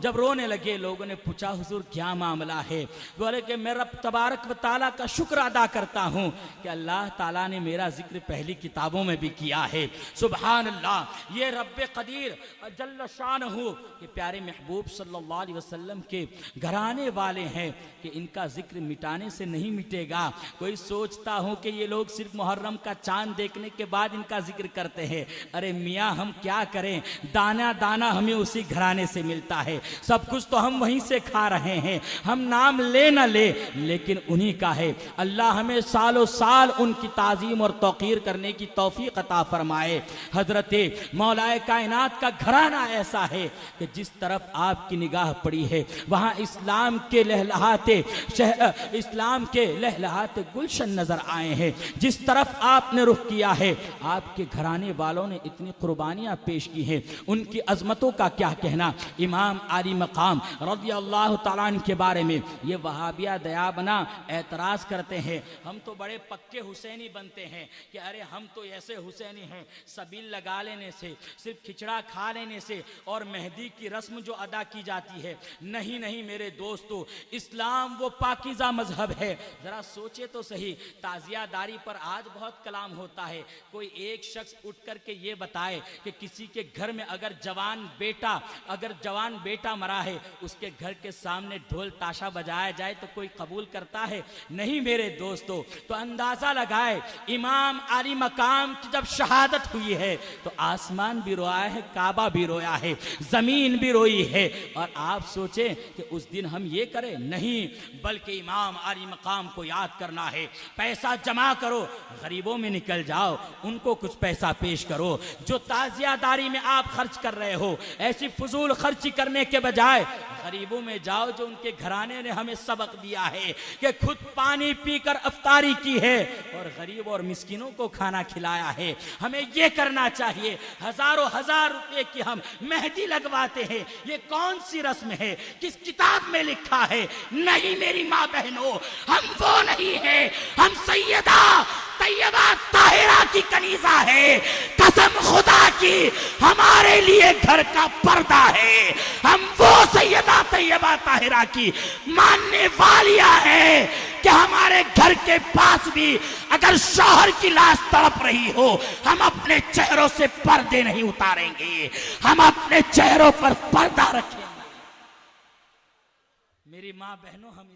जब रोने लगे लोगों ने पूछा, हुजूर क्या मामला है? बोले कि मैं रब तबारक व ताला का शुक्र अदा करता हूँ कि अल्लाह ताला ने मेरा जिक्र पहली किताबों में भी किया है। सुभान अल्लाह, ये रब्बे कदीर जल्ल शानहू के प्यारे महबूब सल्लल्लाहु अलैहि वसल्लम के घराने वाले हैं कि इनका जिक्र मिटाने से नहीं मिटेगा। कोई सोचता हूँ कि ये लोग सिर्फ मुहर्रम का चांद देखने के बाद इनका जिक्र करते हैं। अरे मियाँ, हम क्या करें, दाना दाना हमें उसी घराने से मिलता है, सब कुछ तो हम वहीं से खा रहे हैं। हम नाम ले न ले, लेकिन उन्हीं का है। अल्लाह हमें सालों साल उनकी ताज़ीम और तौक़ीर करने की तौफीक अता फरमाए। हजरत मौलाए कायनात का घराना ऐसा है कि जिस तरफ आपकी निगाह पड़ी है वहाँ इस्लाम के लहलहाते गुलशन नजर आए हैं। जिस तरफ आपने रुख किया है, आपके घराने वालों ने इतनी कुर्बानियाँ पेश की हैं, उनकी अजमतों का क्या कहना। इमाम आली मकाम रज़ियल्लाहु ताला अन्हु के बारे में ये वहाबिया दया बना एतराज़ करते हैं, हम तो बड़े पक्के हुसैनी बनते हैं कि अरे हम तो ऐसे हुसैनी हैं, सबील लगा लेने से, सिर्फ खिचड़ा खा लेने से और मेहंदी की रस्म जो अदा की जाती है। नहीं नहीं मेरे दोस्तों, इस्लाम वो पाकीज़ा मजहब है। ज़रा सोचे तो सही, ताज़ियादारी पर आज बहुत कलाम होता है। कोई एक शख्स उठ कर के ये बताए कि किसी के घर में अगर जवान बेटा मरा है, उसके घर के सामने ढोल ताशा बजाया जाए तो कोई कबूल करता है? नहीं मेरे दोस्तों। तो अंदाज़ा लगाए, इमाम आली मकाम की जब शहादत हुई है तो आसमान भी रोया है, काबा भी रोया है, ज़मीन भी रोई है। और आप सोचें कि उस दिन हम ये करें? नहीं, बल्कि इमाम आली मकाम को याद करना है। पैसा जमा करो, गरीबों में निकल जाओ, उनको कुछ पैसा पेश करो। जो ताज़ियादारी में आप आप खर्च कर रहे हो। ऐसी फजूल खर्ची करने के बजाय गरीबों में जाओ, जो उनके घराने ने हमें सबक दिया है कि खुद पानी पीकर अफ्तारी की है और गरीब और मिस्किनों को खाना खिलाया है। हमें ये करना चाहिए। हजारों हजार रुपए की हम मेहंदी लगवाते हैं, ये कौन सी रस्म है? किस किताब में लिखा है? नहीं मेरी माँ बहनों, हम वो नहीं है, हम सैयदा तैयबा ताहिरा की कनीजा है। कसम खुदा की हमारे लिए घर का पर्दा है। हम वो सैयदा तैयबा ताहिरा की मानने वालियां है कि हमारे घर के पास भी अगर शौहर की लाश तड़प रही हो, हम अपने चेहरों से पर्दे नहीं उतारेंगे, हम अपने चेहरों पर पर्दा रखेंगे। मेरी माँ बहनों, हम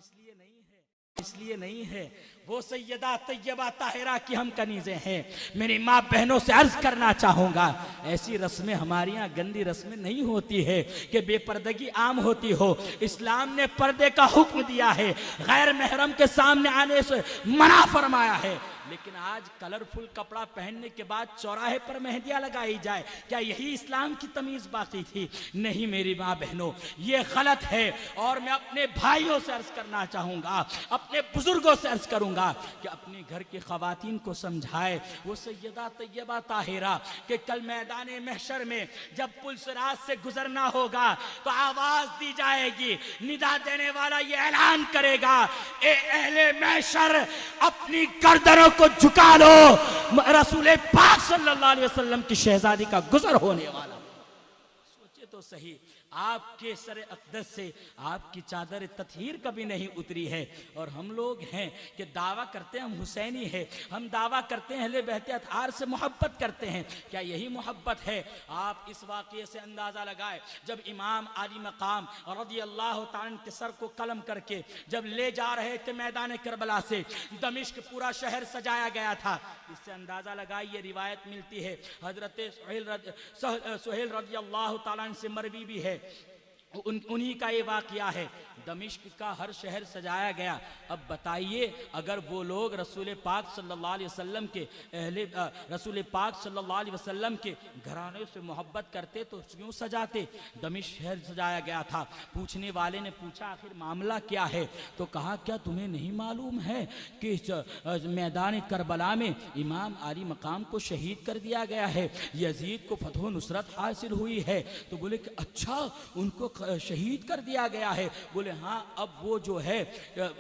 इसलिए नहीं है वो सैयदा तैयबा ताहिरा की हम कनीज़े हैं। मेरी माँ बहनों से अर्ज करना चाहूँगा, ऐसी रस्में हमारे यहाँ गंदी रस्में नहीं होती है कि बेपर्दगी आम होती हो। इस्लाम ने पर्दे का हुक्म दिया है, गैर महरम के सामने आने से मना फरमाया है। लेकिन आज कलरफुल कपड़ा पहनने के बाद चौराहे पर मेहंदियां लगाई जाए, क्या यही इस्लाम की तमीज बाकी थी? नहीं मेरी माँ बहनों, ये गलत है। और मैं अपने भाइयों से अर्ज करना चाहूंगा, अपने बुजुर्गों से अर्ज करूंगा कि अपने घर की खवातीन को समझाए वो सैयदा तैयबा ताहिरा कि कल मैदान महशर में जब पुलसराज से गुजरना होगा तो आवाज दी जाएगी, निदा देने वाला ये ऐलान करेगा, ए अहले महशर अपनी गर्दनों को झुका लो, रसूल पाक सल्लल्लाहु अलैहि वसल्लम की शहजादी का गुजर होने वाला। सोचे तो सही, आपके सर अक़दस से आपकी चादर ततहीर कभी नहीं उतरी है। और हम लोग हैं कि दावा करते हैं हम हुसैनी है, हम दावा करते हैं अहले बैत अतहार से मोहब्बत करते हैं। क्या यही मोहब्बत है? आप इस वाक़ये से अंदाज़ा लगाए, जब इमाम आली मकाम रज़ियल्लाहु तआला अन्हु के सर को कलम करके जब ले जा रहे थे मैदान करबला से, दमिश्क पूरा शहर सजाया गया था। इससे अंदाज़ा लगाइए, रिवायत मिलती है हजरत सुहेल रज़ियल्लाहु तआला अन्हु से मरवी भी है, उन्हीं का ये वाक़या है। दमिश्क का हर शहर सजाया गया। अब बताइए, अगर वो लोग रसूल पाक सल्लल्लाहु अलैहि वसल्लम के रसूल पाक सल्लल्लाहु अलैहि वसल्लम के घराने से मोहब्बत करते तो क्यों सजाते? दमिश्क शहर सजाया गया था। पूछने वाले ने पूछा आखिर मामला क्या है? तो कहा क्या तुम्हें नहीं मालूम है कि मैदान करबला में इमाम आली मकाम को शहीद कर दिया गया है, यजीद को फतह नुसरत हासिल हुई है। तो बोले कि अच्छा, उनको शहीद कर दिया गया है? बोले हाँ, अब वो जो है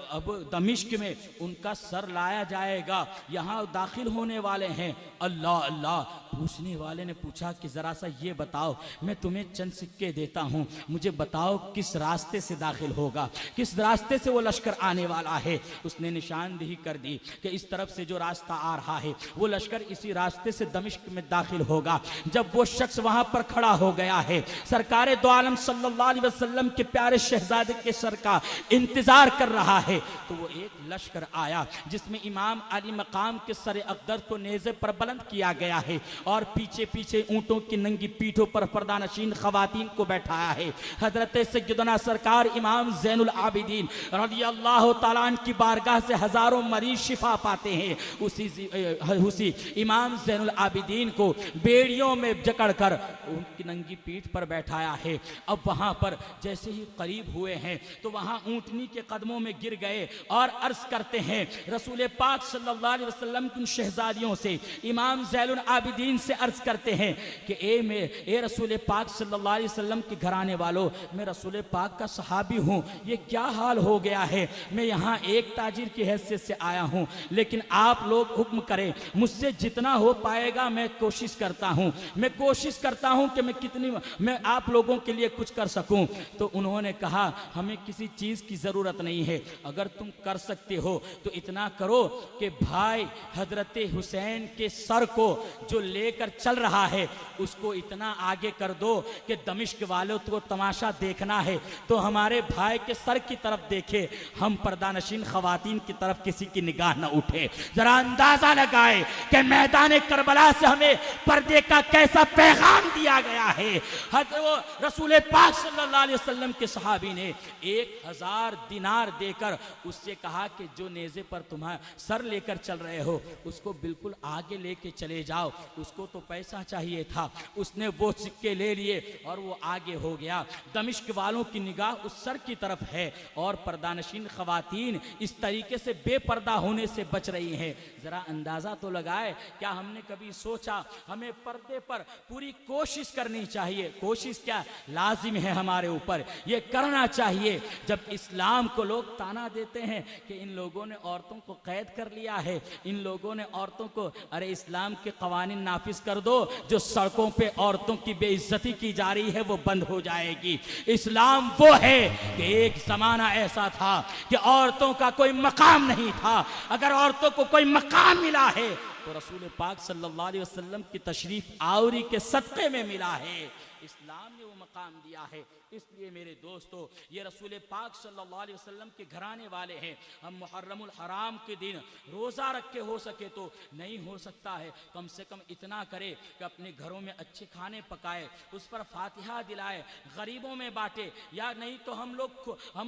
अब दमिश्क में उनका सर लाया जाएगा, यहाँ दाखिल होने वाले हैं। अल्लाह अल्लाह। पूछने वाले ने पूछा कि ज़रा सा ये बताओ, मैं तुम्हें चंद सिक्के देता हूँ, मुझे बताओ किस रास्ते से दाखिल होगा, किस रास्ते से वो लश्कर आने वाला है। उसने निशानदेही कर दी कि इस तरफ से जो रास्ता आ रहा है वो लश्कर इसी रास्ते से दमिश्क में दाखिल होगा। जब वो शख्स वहाँ पर खड़ा हो गया है, सरकारे दो आलम सल्लल्लाहु अलैहि वसल्लम के प्यारे शहजादे के सर का इंतजार कर रहा है, तो वो एक लश्कर आया जिसमें इमाम अली मकाम के सर अक़दस को नेज़े पर बुलंद किया गया है और पीछे पीछे ऊंटों की नंगी पीठों पर पर्दानशीन खवातीन को बैठाया है। हजरत सैयदना सरकार इमाम ज़ैनुल आबिदीन रज़ियल्लाहु तआला अन्हु की बारगाह से हजारों मरीज शिफा पाते हैं। उसी इमाम ज़ैनुल आबिदीन को बेड़ियों में जकड़कर उनकी नंगी पीठ पर बैठाया है। अब वहां पर जैसे ही करीब हुए हैं तो वहां ऊंटनी के कदमों में गिर गए और अर्ज करते हैं रसूल पाक सल्लल्लाहु अलैहि वसल्लम की शहजादियों से, इमाम ज़ैनुल आबिदीन से अर्ज करते हैं कि ए रसूल पाक सल्लल्लाहु अलैहि वसल्लम के घराने वालों, मैं रसूल पाक का सहाबी हूँ, ये क्या हाल हो गया है? मैं यहाँ एक ताजिर की हैसियत से आया हूँ, लेकिन आप लोग हुक्म करें, मुझसे जितना हो पाएगा मैं कोशिश करता हूँ, मैं कोशिश करता हूँ कि मैं आप लोगों के लिए कुछ कर सकूँ। तो उन्होंने कहा हमें किसी चीज़ की ज़रूरत नहीं है, अगर तुम कर सकते हो तो इतना करो कि भाई हजरत हुसैन के सर को जो लेकर चल रहा है उसको इतना आगे कर दो कि दमिश्क वालों को तमाशा देखना है तो हमारे भाई के सर की तरफ देखे, हम पर्दानशीन खवातीन की तरफ किसी की निगाह न उठे। जरा अंदाजा लगाए कि मैदान करबला से हमें पर्दे का कैसा पैगाम दिया गया है। वो रसूल पाक सल्लल्लाहु अलैहि वसल्लम के सहाबी ने 1000 दिनार देकर उससे कहा कि जो नेज़े पर तुम्हारा सर लेकर चल रहे हो उसको बिल्कुल आगे लेके चले जाओ। उसको तो पैसा चाहिए था, उसने वो सिक्के ले लिए और वो आगे हो गया। दमिश्क वालों की निगाह उस सर की तरफ है और पर्दानशीन खवातीन इस तरीके से बेपर्दा होने से बच रही हैं। जरा अंदाजा तो लगाए, क्या हमने कभी सोचा हमें पर्दे पर पूरी कोशिश करनी चाहिए? कोशिश क्या, लाजिम है हमारे ऊपर, ये करना चाहिए। जब इस्लाम को लोग ताना देते हैं कि इन लोगों ने औरतों को कैद कर लिया है, इन लोगों ने औरतों को, अरे इस्लाम के कवानीन नाफिज कर दो, जो सड़कों पे औरतों की बेइज्जती की जा रही है वो बंद हो जाएगी। इस्लाम वो है कि एक जमाना ऐसा था कि औरतों का कोई मकाम नहीं था, अगर औरतों को कोई मकाम मिला है तो रसूल पाक सल्लल्लाहु अलैहि वसल्लम की तशरीफ आवरी के सदक़े में मिला है। इस्लाम ने वो मकाम दिया है। इसलिए मेरे दोस्तों, ये रसूल पाक सल्लल्लाहु अलैहि वसल्लम के घराने वाले हैं। हम मुहर्रमुल हराम के दिन रोज़ा रख के हो सके तो, नहीं हो सकता है कम से कम इतना करे कि अपने घरों में अच्छे खाने पकाए, उस पर फातिहा दिलाए, गरीबों में बांटे, या नहीं तो हम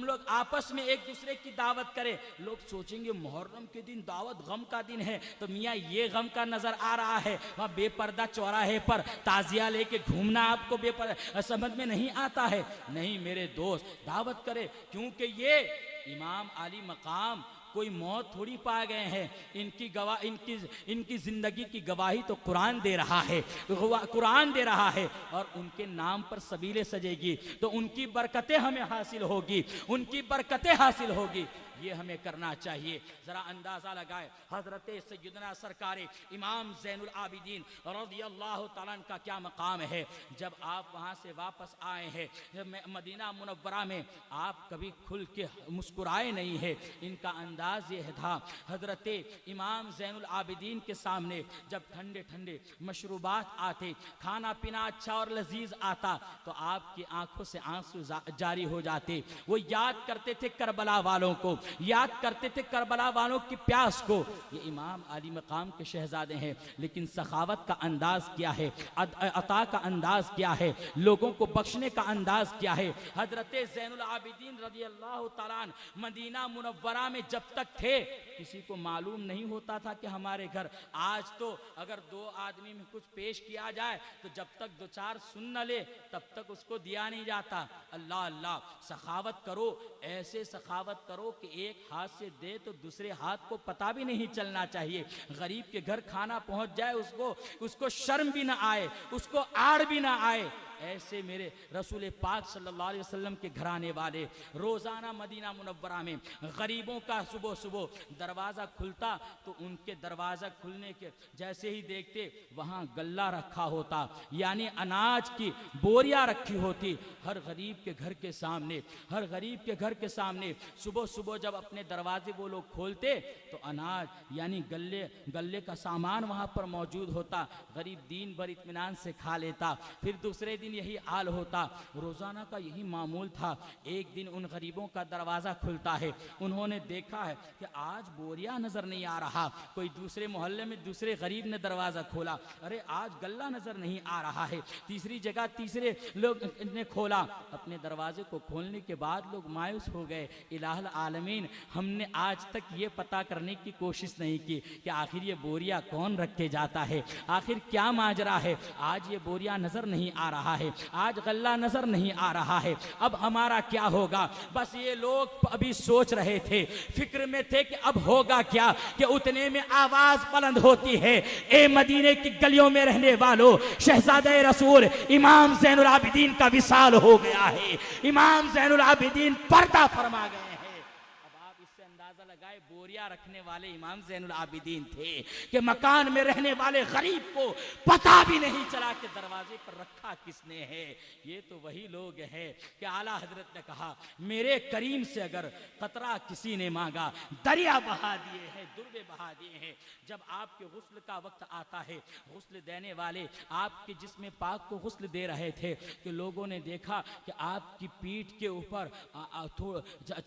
लोग आपस में एक दूसरे की दावत करें। लोग सोचेंगे मुहर्रम के दिन दावत गम का दिन है, तो मियाँ ये गम का नज़र आ रहा है, वहाँ बेपर्दा चौराहे पर ताजिया लेके घूमना आपको समझ में नहीं आता है। नहीं मेरे दोस्त, दावत करे, क्योंकि ये इमाम आली मकाम कोई मौत थोड़ी पा गए हैं। इनकी जिंदगी की गवाही तो कुरान दे रहा है, कुरान दे रहा है, और उनके नाम पर सबीलें सजेगी तो उनकी बरकतें हमें हासिल होगी, उनकी बरकतें हासिल होगी। ये हमें करना चाहिए। जरा अंदाजा लगाए हजरत सैयदना सरकार इमाम ज़ैनुल आबिदीन रज़ियल्लाहु ताला अन्हु का क्या मकाम है। जब आप वहाँ से वापस आए हैं मदीना मुनव्वरा में, आप कभी खुल के मुस्कुराए नहीं है। इनका अंदाज ये था, हजरत इमाम ज़ैनुल आबिदीन के सामने जब ठंडे ठंडे मशरूबात आते, खाना पीना अच्छा और लजीज आता, तो आपकी आंखों से आंसू जारी हो जाते। वो याद करते थे करबला वालों को, याद करते थे करबला वालों की प्यास को। ये इमाम आली मकाम के शहजादे हैं, लेकिन सखावत का अंदाज क्या है, अता का अंदाज क्या है, लोगों को बख्शने का अंदाज क्या है। हजरत ज़ैनुल आबिदीन रज़ियल्लाहु ताला अन्हु मदीना मुनव्वरा में जब तक थे, किसी को मालूम नहीं होता था कि हमारे घर, आज तो अगर दो आदमी में कुछ पेश किया जाए तो जब तक दो चार सुन न ले तब तक उसको दिया नहीं जाता। अल्लाह अल्लाह, सखावत करो, ऐसे सखावत करो कि एक हाथ से दे तो दूसरे हाथ को पता भी नहीं चलना चाहिए। गरीब के घर खाना पहुंच जाए, उसको शर्म भी ना आए, उसको आड़ भी ना आए। ऐसे मेरे रसूल पाक सल्लल्लाहु अलैहि वसल्लम के घराने वाले रोज़ाना मदीना मुनव्वरा में गरीबों का सुबह सुबह दरवाज़ा खुलता तो उनके दरवाज़ा खुलने के जैसे ही देखते वहाँ गल्ला रखा होता, यानी अनाज की बोरियां रखी होती। हर गरीब के घर के सामने, हर गरीब के घर के सामने सुबह सुबह जब अपने दरवाजे वो लोग खोलते तो अनाज यानी गल्ले का सामान वहाँ पर मौजूद होता। गरीब दिन भर इत्मीनान से खा लेता, फिर दूसरे दिन यही हाल होता। रोजाना का यही मामूल था। एक दिन उन गरीबों का दरवाजा खुलता है, उन्होंने देखा है कि आज बोरिया नजर नहीं आ रहा। कोई दूसरे मोहल्ले में दूसरे गरीब ने दरवाजा खोला, अरे आज गल्ला नजर नहीं आ रहा है। तीसरी जगह तीसरे लोग ने खोला। अपने दरवाजे को खोलने के बाद लोग मायूस हो गए, इलाहुल आलमीन, हमने आज तक ये पता करने की कोशिश नहीं की कि आखिर ये बोरिया कौन रख के जाता है, आखिर क्या माजरा है। आज ये बोरिया नजर नहीं आ रहा है, आज गल्ला नजर नहीं आ रहा है, अब हमारा क्या होगा। बस ये लोग अभी सोच रहे थे, फिक्र में थे कि अब होगा क्या, कि उतने में आवाज बुलंद होती है, ए मदीने की गलियों में रहने वालों, शहजादे रसूल इमाम ज़ैनुल आबिदीन का विसाल हो गया है, इमाम ज़ैनुल आबिदीन पर्दा फरमा गए हैं। लगाए बोरिया रखने वाले इमाम ज़ैनुल आबिदीन थे कि मकान में रहने वाले गरीब को पता भी नहीं चला कि दरवाजे पर रखा किसने है। ये तो वही लोग हैं कि आला हजरत ने कहा, मेरे करीम से अगर कतरा किसी ने मांगा, दरिया बहा दिए हैं, दुर्बे बहा दिए हैं। जब आपके गुस्ल का वक्त आता है, गुस्ल देने वाले आपके जिस्म पाक को गुस्ल दे रहे थे कि लोगों ने देखा कि आपकी पीठ के ऊपर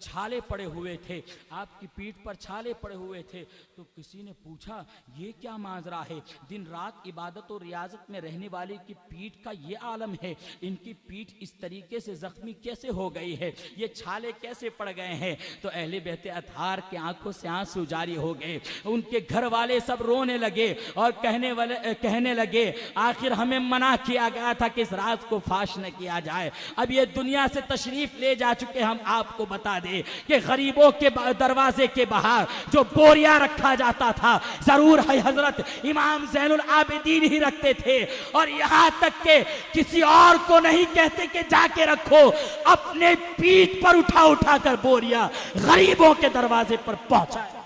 छाले पड़े हुए थे, आप आपकी पीठ पर छाले पड़े हुए थे। तो किसी ने पूछा ये क्या माजरा है, दिन रात इबादत और रियाजत में रहने वाले की पीठ का ये आलम है, इनकी पीठ इस तरीके से जख्मी कैसे हो गई है, ये छाले कैसे पड़ गए हैं। तो अहले बैत अतहार की आंखों से आंसू जारी हो गए, उनके घर वाले सब रोने लगे और कहने लगे आखिर हमें मना किया गया था कि इस राज को फाश न किया जाए, अब ये दुनिया से तशरीफ ले जा चुके, हम आपको बता दें कि गरीबों के दरवाजे के बाहर जो बोरिया रखा जाता था जरूर है हजरत इमाम ज़ैनुल आबिदीन ही रखते थे, और यहां तक के किसी और को नहीं कहते कि जाके रखो, अपने पीठ पर उठा उठा कर बोरिया गरीबों के दरवाजे पर पहुंचाए।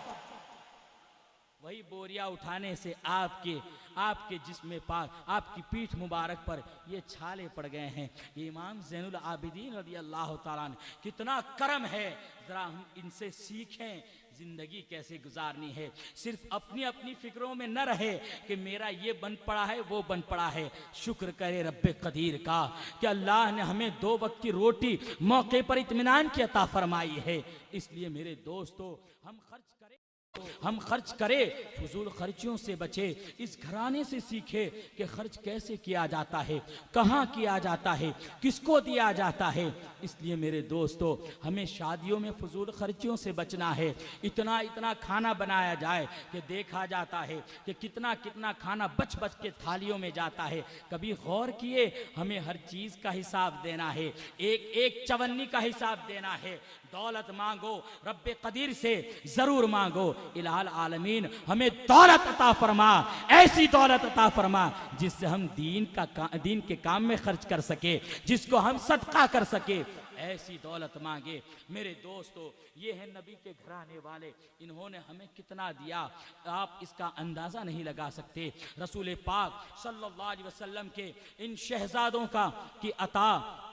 वही बोरिया उठाने से आपके जिस्म पाक, आपकी पीठ मुबारक पर ये छाले पड़ गए हैं। ये इमाम ज़ैनुल आबिदीन रज़ियल्लाहु ताला ने कितना करम है, जरा हम इनसे सीखें जिंदगी कैसे गुजारनी है। सिर्फ अपनी अपनी फिक्रों में न रहे कि मेरा ये बन पड़ा है वो बन पड़ा है। शुक्र करे रब्बे कदीर का कि अल्लाह ने हमें 2 वक्त की रोटी मौके पर इत्मीनान की अता फरमाई है। इसलिए मेरे दोस्तों हम खर्च करें, फजूल खर्चियों से बचे, इस घराने से सीखे कि खर्च कैसे किया जाता है, कहाँ किया जाता है, किसको दिया जाता है। इसलिए मेरे दोस्तों हमें शादियों में फजूल खर्चियों से बचना है। इतना इतना खाना बनाया जाए कि देखा जाता है कि कितना कितना खाना बच बच के थालियों में जाता है। कभी गौर किए हमें हर चीज़ का हिसाब देना है, एक एक चवन्नी का हिसाब देना है। दौलत मांगो रब्बे कदीर से ज़रूर मांगो, इलाल आलमीन हमें दौलत अता फरमा, ऐसी दौलत अता फरमा जिससे हम दीन के काम में खर्च कर सके, जिसको हम सदका कर सके, ऐसी दौलत मांगे। मेरे दोस्तों ये है नबी के घराने वाले, इन्होंने हमें कितना दिया आप इसका अंदाज़ा नहीं लगा सकते। रसूल पाक सल्लल्लाहु अलैहि वसल्लम के इन शहजादों का की अता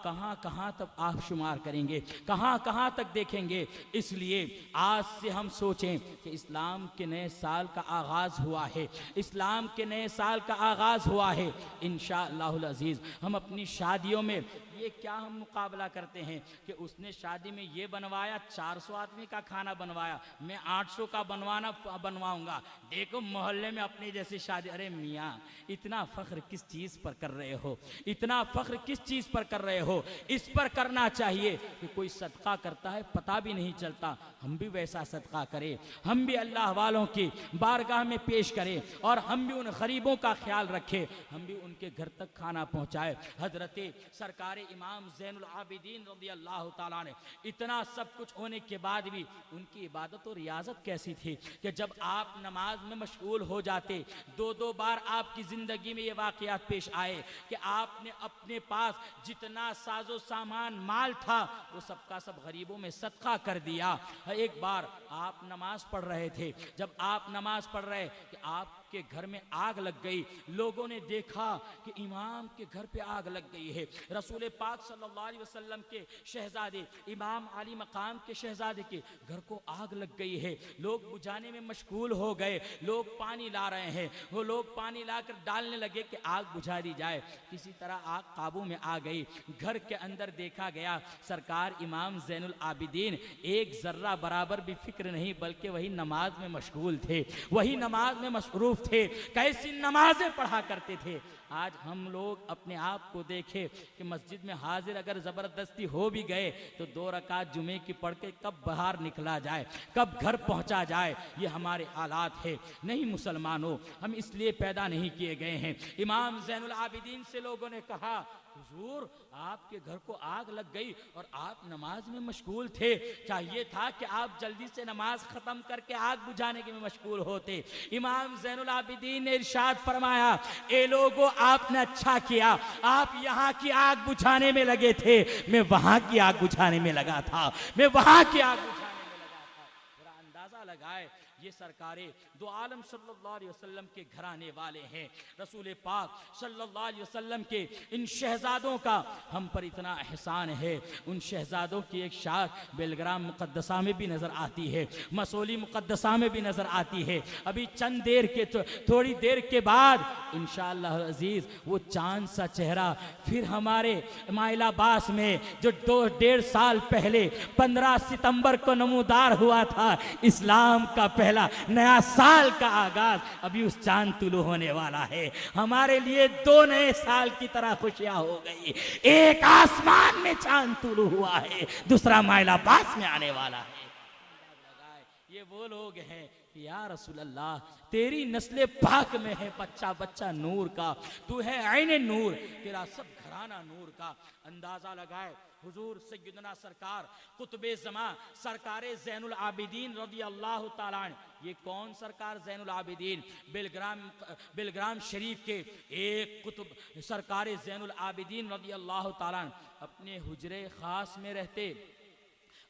कहाँ कहाँ तक आप शुमार करेंगे, कहाँ कहाँ तक देखेंगे। इसलिए आज से हम सोचें कि इस्लाम के नए साल का आगाज़ हुआ है, इस्लाम के नए साल का आगाज़ हुआ है। इंशाअल्लाहुल अज़ीज़ हम अपनी शादियों में ये क्या हम मुकाबला करते हैं कि उसने शादी में ये बनवाया, 400 आदमी का खाना बनवाया, मैं 800 का बनवाऊंगा। देखो मोहल्ले में अपने जैसी शादी। अरे मियाँ इतना फ़ख्र किस चीज़ पर कर रहे हो, इतना फ़ख्र किस चीज़ पर कर रहे हो। इस पर करना चाहिए कि कोई सदका करता है पता भी नहीं चलता, हम भी वैसा सदका करें, हम भी अल्लाह वालों की बारगाह में पेश करें और हम भी उन गरीबों का ख्याल रखें, हम भी उनके घर तक खाना पहुँचाए। हजरत सरकार इमाम ज़ैनुल आबिदीन रज़ियल्लाहु ताला ने इतना सब कुछ होने के बाद भी उनकी इबादत और रियाजत कैसी थी कि जब आप नमाज में मशगूल हो जाते, 2-2 बार आपकी ज़िंदगी में ये वाक़यात पेश आए कि आपने अपने पास जितना साजो सामान माल था वो सबका सब गरीबों में सदका कर दिया। एक बार आप नमाज पढ़ रहे थे, जब आप नमाज पढ़ रहे कि आपके घर में आग लग गई, लोगों ने देखा कि इमाम के घर पे आग लग गई है। रसूल पाक सल्लल्लाहु अलैहि वसल्लम के शहजादे इमाम अली मकाम के शहजादे के घर को आग लग गई है। लोग बुझाने में मशगूल हो गए, लोग पानी ला रहे हैं, वो लोग पानी लाकर डालने लगे कि आग बुझा दी जाए। किसी तरह आग काबू में आ गई। घर के अंदर देखा गया सरकार इमाम ज़ैनुल आबिदीन एक जर्रा बराबर भी फिक्र नहीं, बल्कि वही नमाज में मशगूल थे, वही नमाज में मसरूफ थे। कैसी नमाजें पढ़ा करते थे। आज हम लोग अपने आप को देखें कि मस्जिद में हाजिर अगर ज़बरदस्ती हो भी गए तो 2 रकात जुमे की पढ़ के कब बाहर निकला जाए, कब घर पहुंचा जाए, ये हमारे हालात है। नहीं मुसलमानों, हम इसलिए पैदा नहीं किए गए हैं। इमाम ज़ैनुल आबिदीन से लोगों ने कहा हुजूर आपके घर को आग लग गई और आप नमाज में मशगूल थे, चाहिए था कि आप जल्दी से नमाज ख़त्म करके आग बुझाने के में मशगूल होते। इमाम ज़ैनुल आबिदीन ने इरशाद फरमाया, ए लोगों आपने अच्छा किया, आप यहाँ की आग बुझाने में लगे थे, मैं वहाँ की आग बुझाने में लगा था, मैं वहाँ की आग बुझाने में लगा था। जरा अंदाज़ा अंदाजा लगाए ये सरकारे दो आलम सल्लल्लाहु अलैहि वसल्लम के घराने वाले हैं। रसूल पाक सल्लल्लाहु अलैहि वसल्लम के इन शहजादों का हम पर इतना एहसान है। उन शहजादों की एक शाख बेलग्राम मुक़द्दसा में भी नज़र आती है, मसोली मुक़द्दसा में भी नज़र आती है। अभी चंद देर के थोड़ी देर के बाद इंशाअल्लाह अजीज़ वो चांद सा चेहरा फिर हमारे माइलाबास में जो 2-1.5 साल पहले 15 सितंबर को नमूदार हुआ था, इस्लाम का पहला नया साल का आगाज, अभी उस चांद तुलू होने वाला है। हमारे लिए 2 नए साल की तरह खुशियां हो गई। एक आसमान में चांद तुलू हुआ है, दूसरा माइलाबास में आने वाला है। ये वो लोग हैं कि या रसूल अल्लाह तेरी नस्ल पाक में है बच्चा बच्चा नूर का, तू है ऐने नूर, तेरा सब घराना नूर का। अंदाजा लगाए हुजूर सैयदना सरकार कुतुबे ज़मा सरकारे ज़ैनुल आबिदीन रज़ी अल्लाह ताला अन्हु, ये कौन सरकार ज़ैनुल आबिदीन, बेलग्राम शरीफ के एक कुतुब सरकारे ज़ैनुल आबिदीन रज़ी अल्लाह ताला अन्हु अपने हुजरे ख़ास में रहते,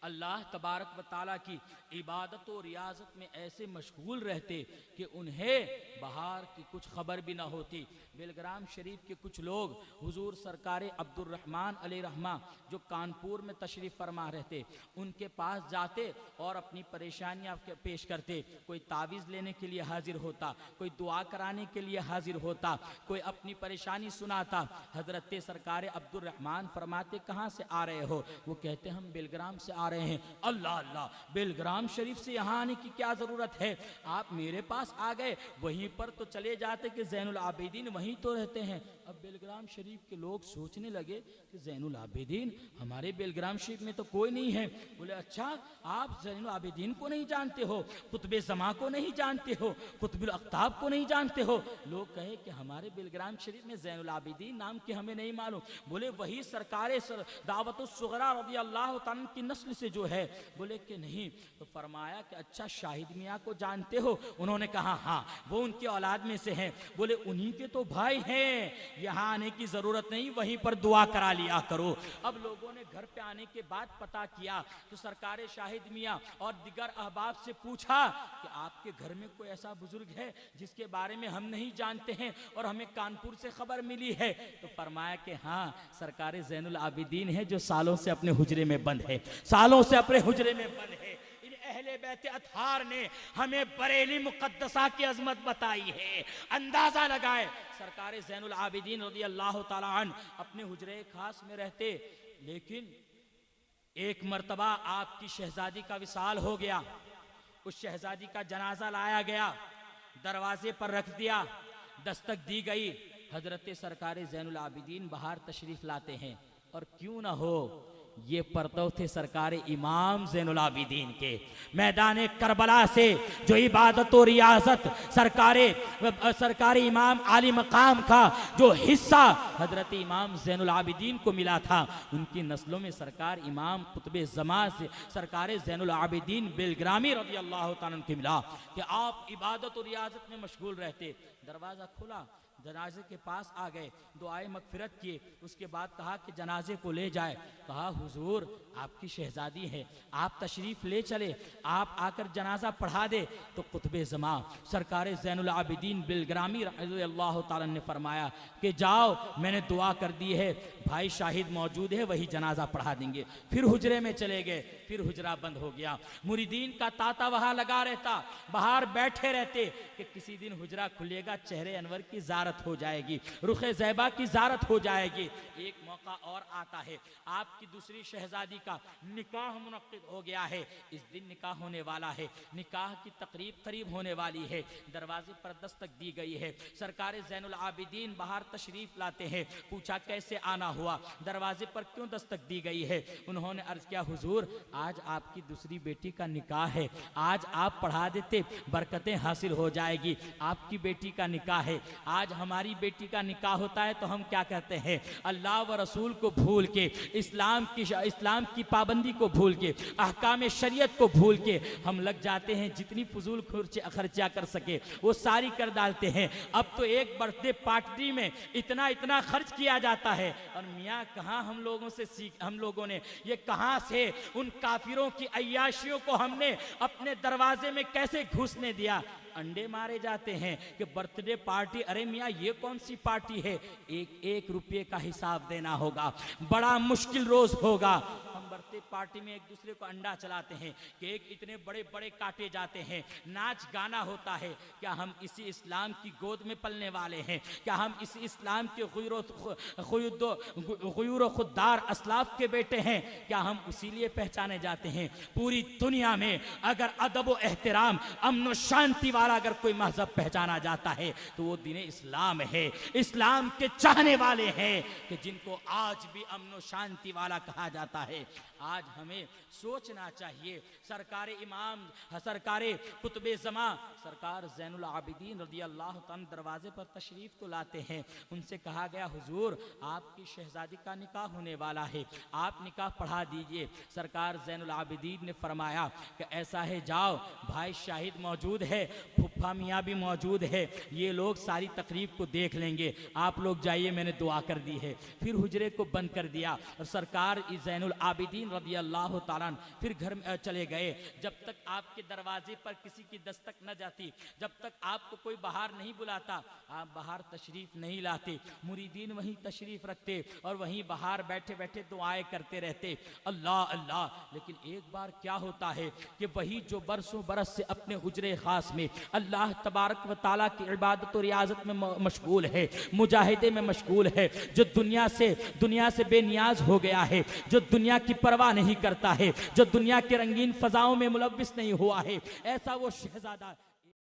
अल्लाह तबारक व ताला की इबादत और रियाजत में ऐसे मशगूल रहते कि उन्हें बाहर की कुछ खबर भी ना होती। बेलग्राम शरीफ के कुछ लोग हुजूर सरकार अब्दुर्रहमान अलैहिर्रहमा जो कानपुर में तशरीफ़ फरमा रहते, उनके पास जाते और अपनी परेशानियां पेश करते। कोई तावीज़ लेने के लिए हाजिर होता, कोई दुआ कराने के लिए हाजिर होता, कोई अपनी परेशानी सुनाता। हज़रत सरकार अब्दुर्रहमान फरमाते कहाँ से आ रहे हो? वो कहते हम बेलग्राम से आ रहे हैं। अल्लाह अल्लाह, बेलग्राम शरीफ से यहाँ आने की क्या ज़रूरत है? आप मेरे पास आ गए, वहीं पर तो चले जाते कि ज़ैनुल आबिदीन वहीं तो रहते हैं। अब बेलग्राम शरीफ के लोग सोचने लगे कि ज़ैनुल आबिदीन हमारे बेलग्राम शरीफ में तो कोई नहीं है। बोले अच्छा, आप ज़ैनुल आबिदीन को नहीं जानते हो, कुतुबे ज़मा को नहीं जानते हो, कुतुबुल अख्ताब को नहीं जानते हो? लोग कहे कि हमारे बेलग्राम शरीफ में ज़ैनुल आबिदीन नाम के हमें नहीं मालूम। बोले वही सरकारे दावतुस सुगरा रज़ी अल्लाह तआला की नस्ल से जो है। बोले कि नहीं। तो फरमाया कि अच्छा शाहिद मियाँ को जानते हो? उन्होंने कहा हाँ, वो उनके औलाद में से हैं। बोले उन्हीं के तो भाई हैं, यहाँ आने की जरूरत नहीं, वहीं पर दुआ करा लिया करो। अब लोगों ने घर पे आने के बाद पता किया तो सरकारे शाहिद मियाँ और दिगर अहबाब से पूछा कि आपके घर में कोई ऐसा बुजुर्ग है जिसके बारे में हम नहीं जानते हैं और हमें कानपुर से खबर मिली है? तो फरमाया कि हाँ, सरकारे ज़ैनुल आबिदीन है जो सालों से अपने हुजरे में बंद है, सालों से अपने हुजरे में बंद है। इन अहले बैत अतहार ने हमें बरेली मुक़द्दसा की अजमत बताई है। अंदाजा लगाए सरकारे ज़ैनुल आबिदीन रज़ी अल्लाह ताला अन्हु अपने हुजरे खास में रहते, लेकिन एक मर्तबा आपकी शहजादी का विसाल हो गया। उस शहजादी का जनाजा लाया गया, दरवाजे पर रख दिया, दस्तक दी गई। हजरत सरकारे ज़ैनुल आबिदीन बाहर तशरीफ लाते हैं और क्यों ना हो ये परतव थे सरकार इमाम ज़ैनुल आबिदीन के। मैदान करबला से जो इबादत और रियासत सरकार इमाम आली मकाम का जो हिस्सा हजरत इमाम ज़ैनुल आबिदीन को मिला था, उनकी नस्लों में सरकार इमाम कुतुबे ज़मा से सरकार ज़ैनुल आबिदीन बेलग्रामी रज़ी अल्लाह तआला अन्हु को मिला कि आप इबादत और रियासत में मशगूल रहते। दरवाज़ा खुला, जनाजे के पास आ गए, दुआए मगफिरत किए, उसके बाद कहा कि जनाजे को ले जाए। कहा हुजूर आपकी शहजादी है, आप तशरीफ़ ले चले, आप आकर जनाजा पढ़ा दे। तो कुतुबे ज़मा सरकार ज़ैनुल आबिदीन बेलग्रामी अल्लाह ताला ने फरमाया कि जाओ, मैंने दुआ कर दी है, भाई शाहिद मौजूद है, वही जनाजा पढ़ा देंगे। फिर हुजरे में चले गए, फिर हुजरा बंद हो गया। मुरीदीन का तांता वहाँ लगा रहता, बाहर बैठे रहते कि किसी दिन हुजरा खुलेगा, चेहरे अनवर की ज़ारत हो जाएगी, रुखे ज़ैबा की ज़ारत हो जाएगी। एक मौका और आता है, आपकी दूसरी शहजादी का निकाह मुनक्किद हो गया है, इस दिन निकाह होने वाला है, निकाह की तकरीब करीब होने वाली है। दरवाजे पर दस्तक दी गई है, सरकार ज़ैनुल आबिदीन बाहर तशरीफ लाते हैं। पूछा कैसे आना हुआ, दरवाजे पर क्यों दस्तक दी गई है? उन्होंने अर्ज किया हुजूर आज आपकी दूसरी बेटी का निकाह है, आज आप पढ़ा देते बरकतें हासिल हो जाएगी। आपकी बेटी का निकाह है, आज हमारी बेटी का निकाह होता है तो हम क्या कहते हैं, अल्लाह व रसूल को भूल के, इस्लाम की पाबंदी को भूल के, अहकाम शरीयत को भूल के हम लग जाते हैं जितनी फजूल खर्चा कर सके वो सारी कर डालते हैं। अब तो एक बर्थडे पार्टी में इतना इतना खर्च किया जाता है, और मियाँ कहाँ हम लोगों ने ये कहाँ से उन काफिरों की अय्याशियों को हमने अपने दरवाजे में कैसे घुसने दिया। अंडे मारे जाते हैं कि बर्थडे पार्टी, अरे मियाँ ये कौन सी पार्टी है, एक एक रुपये का हिसाब देना होगा, बड़ा मुश्किल रोज होगा। हम बर्थडे पार्टी में एक दूसरे को अंडा चलाते हैं, केक इतने बड़े बड़े काटे जाते हैं, नाच गाना होता है। क्या हम इसी इस्लाम की गोद में पलने वाले हैं? क्या हम इसी इस्लाम के गुयूर खुद्दार असलाफ के बेटे हैं? क्या हम उसी लिए पहचाने जाते हैं? पूरी दुनिया में अगर अदब व एहतराम, अमन व शांति वाला अगर कोई मजहब पहचाना जाता है तो वो दीन इस्लाम है। इस्लाम के चाहने वाले हैं कि जिनको आज भी अमन व शांति वाला कहा जाता है। आज हमें सोचना चाहिए, सरकारे इमाम, सरकारे कुतुबे ज़मा, सरकार ज़ैनुल आबिदीन रज़ी अल्लाह तआला दरवाजे पर तशरीफ़ तो लाते हैं। उनसे कहा गया, हुजूर आपकी शहजादी का निकाह होने वाला है, आप निकाह पढ़ा दीजिए। सरकार ज़ैनुल आबिदीन ने फरमाया कि ऐसा है, जाओ, भाई शाहिद मौजूद है, फुफ्फा मियाँ भी मौजूद है, ये लोग सारी तकरीब को देख लेंगे, आप लोग जाइए, मैंने दुआ कर दी है। फिर हुजरे को बंद कर दिया और सरकार ज़ैनुल आबिदीन रज़ी अल्लाह तआला फिर घर में चले गए। जब तक आपके दरवाजे पर किसी की दस्तक न जाती, जब तक आपको कोई बाहर नहीं बुलाता, आप बाहर तशरीफ नहीं लाते, मुरीदीन वहीं तशरीफ रखते और वहीं बाहर बैठे बैठे दुआएं करते रहते, अल्लाह अल्लाह। लेकिन एक बार क्या होता है कि वही जो बरसों बरस से अपने हुजरे खास में अल्लाह तबारक व तआला की इबादत और रियाजत में मशगूल है, मुजाहिदे में मशगूल है, जो दुनिया से बेनियाज हो गया है, जो दुनिया की परवाह नहीं करता है, जो दुनिया के रंगीन फजाओं में मुलव्विस नहीं हुआ है, ऐसा वो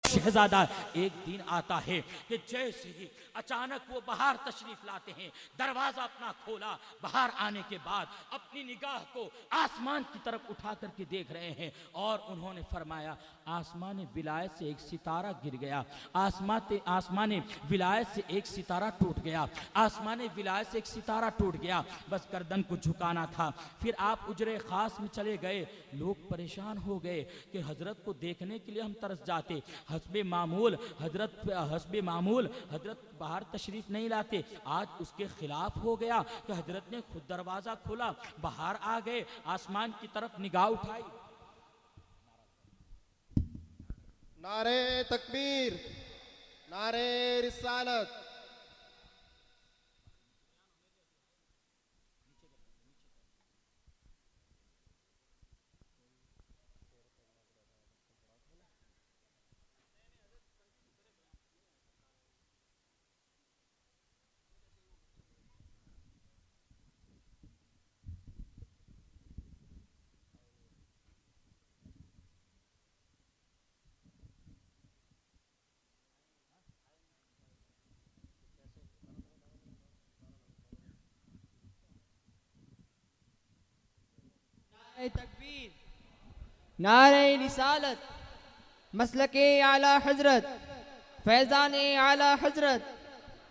शहजादा एक दिन आता है कि जैसे ही अचानक वो बाहर तशरीफ लाते हैं, दरवाजा अपना खोला, बाहर आने के बाद अपनी निगाह को आसमान की तरफ उठा करके देख रहे हैं और उन्होंने फरमाया, आसमान विलायत से एक सितारा गिर गया, आसमान विलायत से एक सितारा टूट गया, आसमान विलायत से एक सितारा टूट गया, बस गर्दन को झुकाना था। फिर आप उजरे खास में चले गए, लोग परेशान हो गए कि हजरत को देखने के लिए हम तरस जाते, हस्बे मामूल हजरत बाहर तशरीफ नहीं लाते। आज उसके खिलाफ हो गया कि हजरत ने खुद दरवाजा खोला, बाहर आ गए, आसमान की तरफ निगाह उठाई। नारे तकबीर, नारे रिसालत। तकबीर, नारे रिसालत, मसलके आला हजरत, फैज़ाने आला हजरत,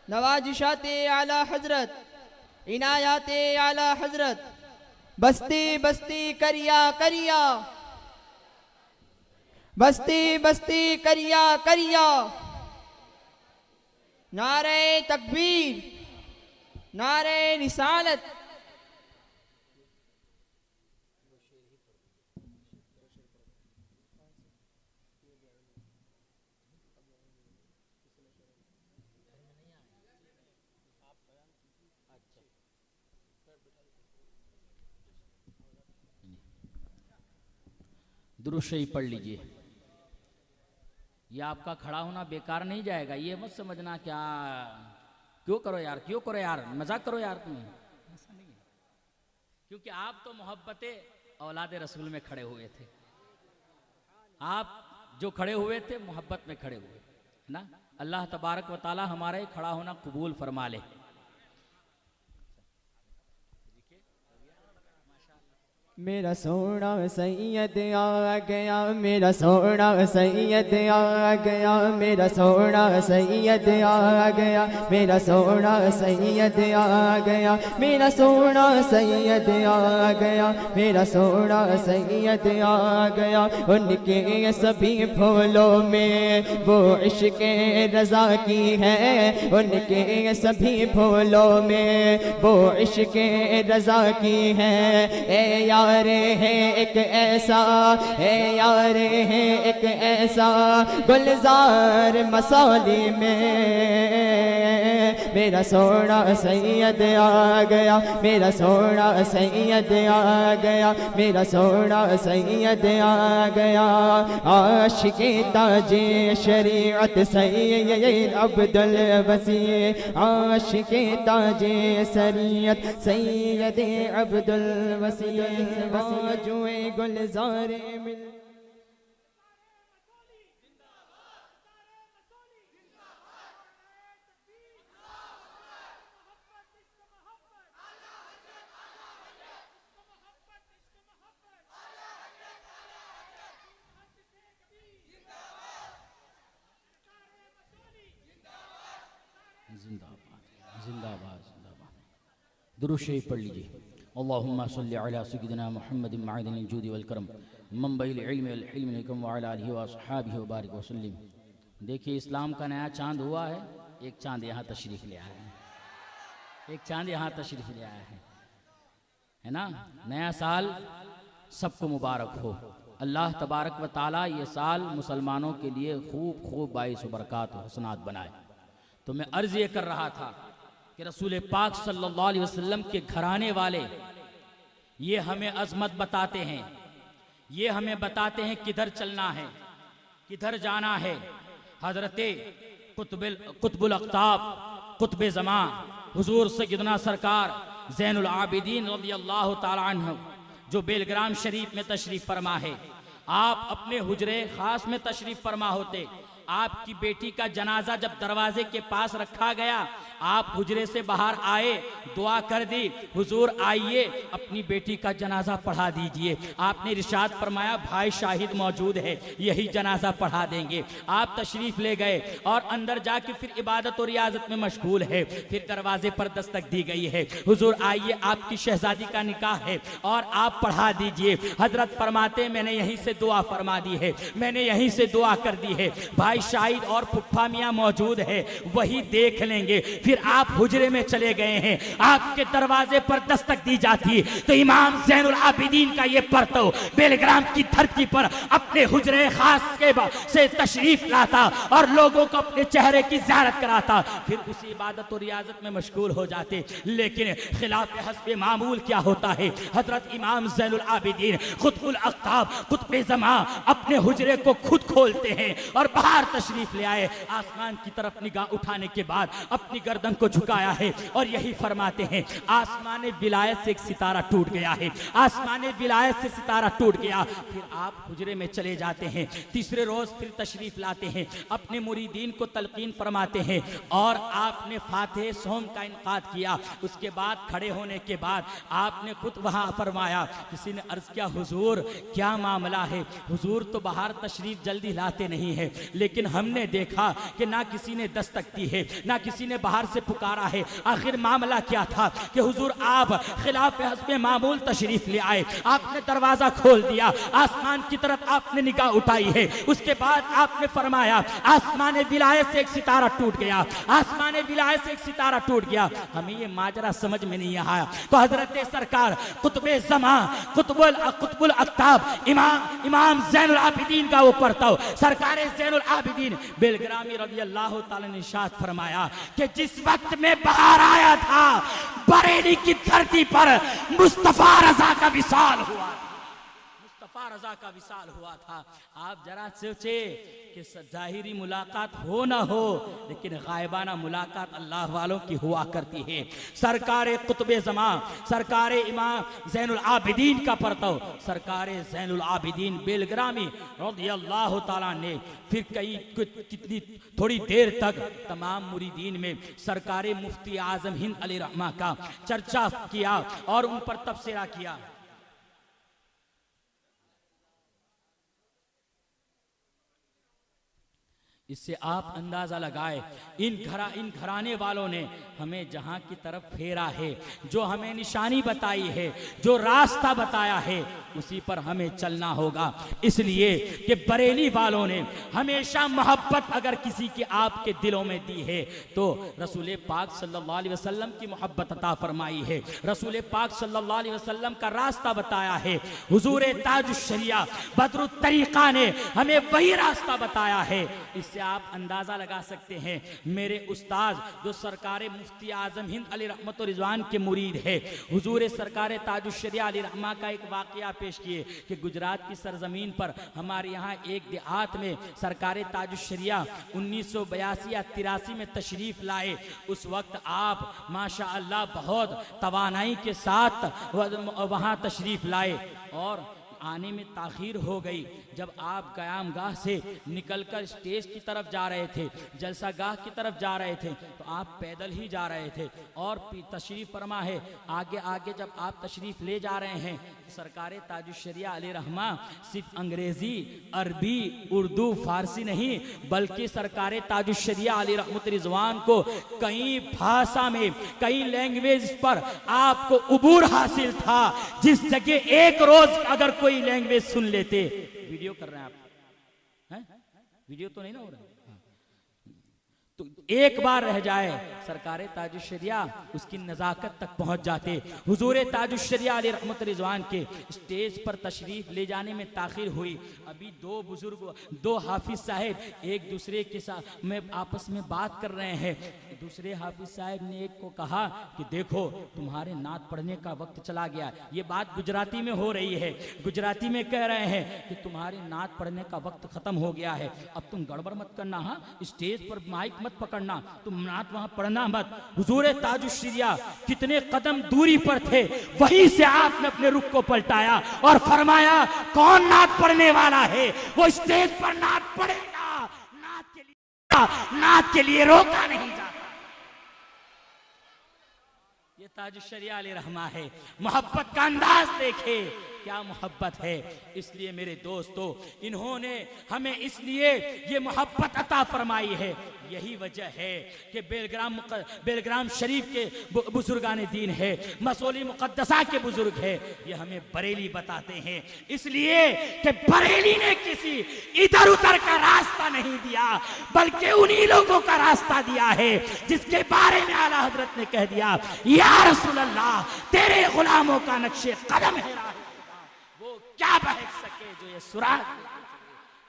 नवाजिशाते आला हजरत, इनायाते आला हजरत, बस्ती बस्ती करिया करिया, बस्ती बस्ती करिया करिया। नारे तकबीर, नारे रिसालत। दुरूद शरीफ पढ़ लीजिए। ये आपका खड़ा होना बेकार नहीं जाएगा, ये मत समझना क्या क्यों करो यार, मजाक करो यार, तुम्हें ऐसा नहीं है। क्योंकि आप तो मोहब्बत औलाद रसूल में खड़े हुए थे, आप जो खड़े हुए थे मोहब्बत में खड़े हुए है ना। अल्लाह तबारक व तआला हमारा ये खड़ा होना कबूल फरमा ले। मेरा सोना सैयद आ गया, मेरा सोना सैयद आ गया, मेरा सोना सैयद आ गया, मेरा सोना सैयद आ गया, मेरा सोना सैयद आ गया, मेरा सोना सैयद आ गया। उनके सभी फूलों में वो इश्क़ रज़ा की है, उनके सभी फूलों में वो इश्क़ रज़ा की है। ए यारे है एक ऐसा, है यारे है एक ऐसा गुलजार मसाली में, मेरा सोना सैयद आ गया, मेरा सोना सैयद आ गया, मेरा सोना सैयद आ गया। आशिक़े ताजे शरीअत सैयद अब्दुल वसी, आशिक़े ताजे शरीअत सैयद अब्दुल वसी, बाजुए गुलज़ारे मिल। जिंदाबाद जिंदाबाद जिंदाबाद। दुरूद शरीफ पढ़ लीजिए। अल्लाहुम्मा सल्लि अला सय्यिदिना मुहम्मदिन मअदिनिल जूदि वल करम मंबइल इल्मि वल हिल्मि लकुम व अला आलिहि व अस्हाबिहि व बारिक वसल्लम। देखिए इस्लाम का नया चांद हुआ है, एक चांद यहाँ तशरीफ़ ले आया है, एक चांद यहाँ तशरीफ़ ले आया है ना। नया साल सबको मुबारक हो। अल्लाह तबारक व ताला ये साल मुसलमानों के लिए खूब खूब बाइस बरक़ात व हसनात बनाए। तो मैं अर्ज़ ये कर रहा था कि रसूल पाक सल्लल्लाहु अलैहि वसल्लम के घराने वाले ये हमें अज़मत बताते हैं, ये हमें बताते हैं किधर चलना है, किधर जाना है। हज़रते कुतुबुल अक़ताब कुतुब ज़मा हुज़ूर सय्यदना सरकार ज़ैनुल आबिदीन रज़ियल्लाहु ताला अन्हु जो बेलग्राम शरीफ में तशरीफ़ फरमा है, आप अपने हुजरे ख़ास में तशरीफ़ फरमा होते। आपकी बेटी का जनाजा जब दरवाजे के पास रखा गया, आप हुजरे से बाहर आए, दुआ कर दी, हुजूर आइए अपनी बेटी का जनाजा पढ़ा दीजिए। आपने इरशाद फरमाया भाई शाहिद मौजूद है, यही जनाजा पढ़ा देंगे। आप तशरीफ़ ले गए और अंदर जाके फिर इबादत और रियाजत में मशगूल है। फिर दरवाजे पर दस्तक दी गई है, हुजूर आइए आपकी शहजादी का निकाह है और आप पढ़ा दीजिए। हजरत फरमाते मैंने यहीं से दुआ फरमा दी है, मैंने यहीं से दुआ कर दी है, भाई शाहिद और फुफ्फा मियाँ मौजूद है, वही देख लेंगे। फिर आप हुजरे में चले गए हैं, आपके दरवाजे पर दस्तक दी जाती तो इमाम ज़ैनुल आबिदीन का ये परतो बेलग्राम की धरती पर अपने हुजरे खास के से तशरीफ लाता और लोगों को अपने चेहरे की ज़ियारत कराता। फिर उसी इबादत और रियाजत में मशगूल हो जाते। लेकिन खिलाफ हस्बे मामूल क्या होता है, हजरत इमाम ज़ैनुल आबिदीन कुतुबुल अक़ताब कुतुब ज़मा अपने हुजरे को खुद खोलते हैं और बाहर तशरीफ ले आए। आसमान की तरफ निगाह उठाने के बाद अपनी गर्दन को झुकाया है और यही फरमाते हैं आसमान विलायत से एक सितारा टूट गया है, आसमान विलायत से सितारा टूट गया। फिर आप हुजरे में चले जाते हैं, तीसरे रोज फिर तशरीफ लाते हैं, अपने मुरीदीन को तलकीन फरमाते हैं और आपने फातिह सोम का इनकाद किया। उसके बाद खड़े होने के बाद आपने खुद वहाँ फरमाया, किसी ने अर्ज किया हुजूर क्या मामला है, हुजूर तो बाहर तशरीफ जल्दी लाते नहीं है, लेकिन हमने देखा कि ना किसी ने दस्तक दी है, ना किसी ने बाहर से पुकारा है, आखिर मामला क्या था कि हुजूर आप खिलाफ हस्बे मामूल तशरीफ ले आए, आपने दरवाजा खोल दिया, आसमान की तरफ आपने निगाह उठाई है। उसके बाद आपने फरमाया आसमान विलायत से एक सितारा टूट गया, आसमान विलायत से एक सितारा टूट गया। हमें ये माजरा समझ में नहीं आया। तो हजरत सरकार कुतुबे ज़मा कुतुबुल अक़ताब इमाम ज़ैनुल आबिदीन का वो परतो सरकार ज़ैनुल आबिदीन बेलग्रामी रज़ियल्लाहु ताला ने इरशाद फरमाया कि जिस वक्त में बाहर आया था बरेली की धरती पर मुस्तफा रज़ा का विसाल हुआ, मुस्तफा रज़ा का विसाल हुआ था। आप जरा सोचे कि ज़ाहिरी मुलाकात हो ना हो, लेकिन गायबाना मुलाकात अल्लाह वालों की हुआ करती है। सरकार कुतुबे ज़मा सरकार इमाम ज़ैनुल आबिदीन का परतो सरकार ज़ैनुल आबिदीन बेलग्रामी रज़ियल्लाहु ताला ने फिर कितनी थोड़ी देर तक तमाम मुरीदीन में सरकार मुफ्ती आज़म हिंद अली रहमा का चर्चा किया और उन पर तबसरा किया। इससे आप अंदाजा लगाए इन घराने वालों ने हमें जहां की तरफ फेरा है, जो हमें निशानी बताई है, जो रास्ता बताया है, उसी पर हमें चलना होगा। इसलिए कि बरेली वालों ने हमेशा मोहब्बत अगर किसी के आपके दिलों में दी है तो रसूल पाक सल्लल्लाहु अलैहि वसल्लम की मोहब्बत अता फरमाई है, रसूल पाक सल्लल्लाहु अलैहि वसल्लम का रास्ता बताया है। हुजूर ताजुश शरिया बदरुत तरीका ने हमें वही रास्ता बताया है। इससे आप अंदाजा लगा सकते हैं मेरे उस्ताद जो सरकार मुफ्ती आजम हिंद अली रहमत रिजवान के मुरीद है, हुजूर सरकार ताजुश शरिया अली रहमा का एक वाकया पेश किए कि गुजरात की सरजमीन पर हमारे यहाँ एक देहात में सरकार ताजुश शरिया 1982 या 83 में तशरीफ लाए। उस वक्त आप माशा अल्लाह बहुत तवानाई के साथ वहाँ तशरीफ लाए और आने में ताखीर हो गई। जब आप क़यामगाह से निकलकर स्टेज की तरफ जा रहे थे, जलसा गाह की तरफ जा रहे थे, तो आप पैदल ही जा रहे थे और तशरीफ़ फरमा है आगे आगे जब आप तशरीफ़ ले जा रहे हैं सरकार ताजुश शरिया अली रहमा सिर्फ अंग्रेज़ी, अरबी, उर्दू, फारसी नहीं बल्कि सरकार ताजुश शरिया अली रहमत रिजवान को कई भाषा में, कई लैंग्वेज पर आपको उबूर हासिल था। जिस जगह एक रोज अगर कोई लैंग्वेज सुन लेते, वीडियो कर रहे हैं आप, हैं? वीडियो तो नहीं ना हो रहा, तो एक बार रह जाए सरकार ताजुश शरिया उसकी नज़ाकत तक पहुंच जाते। हुजूर ताजुश शरिया अली रहमत रिजवान के स्टेज पर तशरीफ ले जाने में ताखीर हुई। अभी दो बुजुर्ग, दो हाफिज साहब एक दूसरे के साथ में आपस में बात कर रहे हैं। दूसरे हाफिज साहब ने एक को कहा कि देखो तुम्हारे नात पढ़ने का वक्त चला गया। ये बात गुजराती में हो रही है, गुजराती में कह रहे हैं कि तुम्हारे नात पढ़ने का वक्त खत्म हो गया है, अब तुम गड़बड़ मत करना, हाँ स्टेज पर माइक मत पकड़ना, तुम नात वहां पढ़ना मत। हुजूर ताजुश शरिया कितने कदम दूरी पर थे, वहीं से आपने अपने रुख को पलटाया और फरमाया कौन नात पढ़ने वाला है वो स्टेज पर नात पढ़ेगा, नात के लिए रोका नहीं जाता। ये ताजुश शरिया अली रहमा है। मोहब्बत का अंदाज देखे क्या मोहब्बत है। इसलिए मेरे दोस्तों इन्होंने हमें इसलिए ये मोहब्बत अता फरमाई है। यही वजह है कि बेलग्राम शरीफ के बुजुर्गान दीन है, मसौली मुकद्दसा के बुजुर्ग है, ये हमें बरेली बताते हैं। इसलिए कि बरेली ने किसी इधर उधर का रास्ता नहीं दिया बल्कि उन्हीं लोगों का रास्ता दिया है जिसके बारे में आला हजरत ने कह दिया या रसूल अल्लाह तेरे गुलामों का नक्शे कदम है, वो क्या बहक सके जो ये सुराग,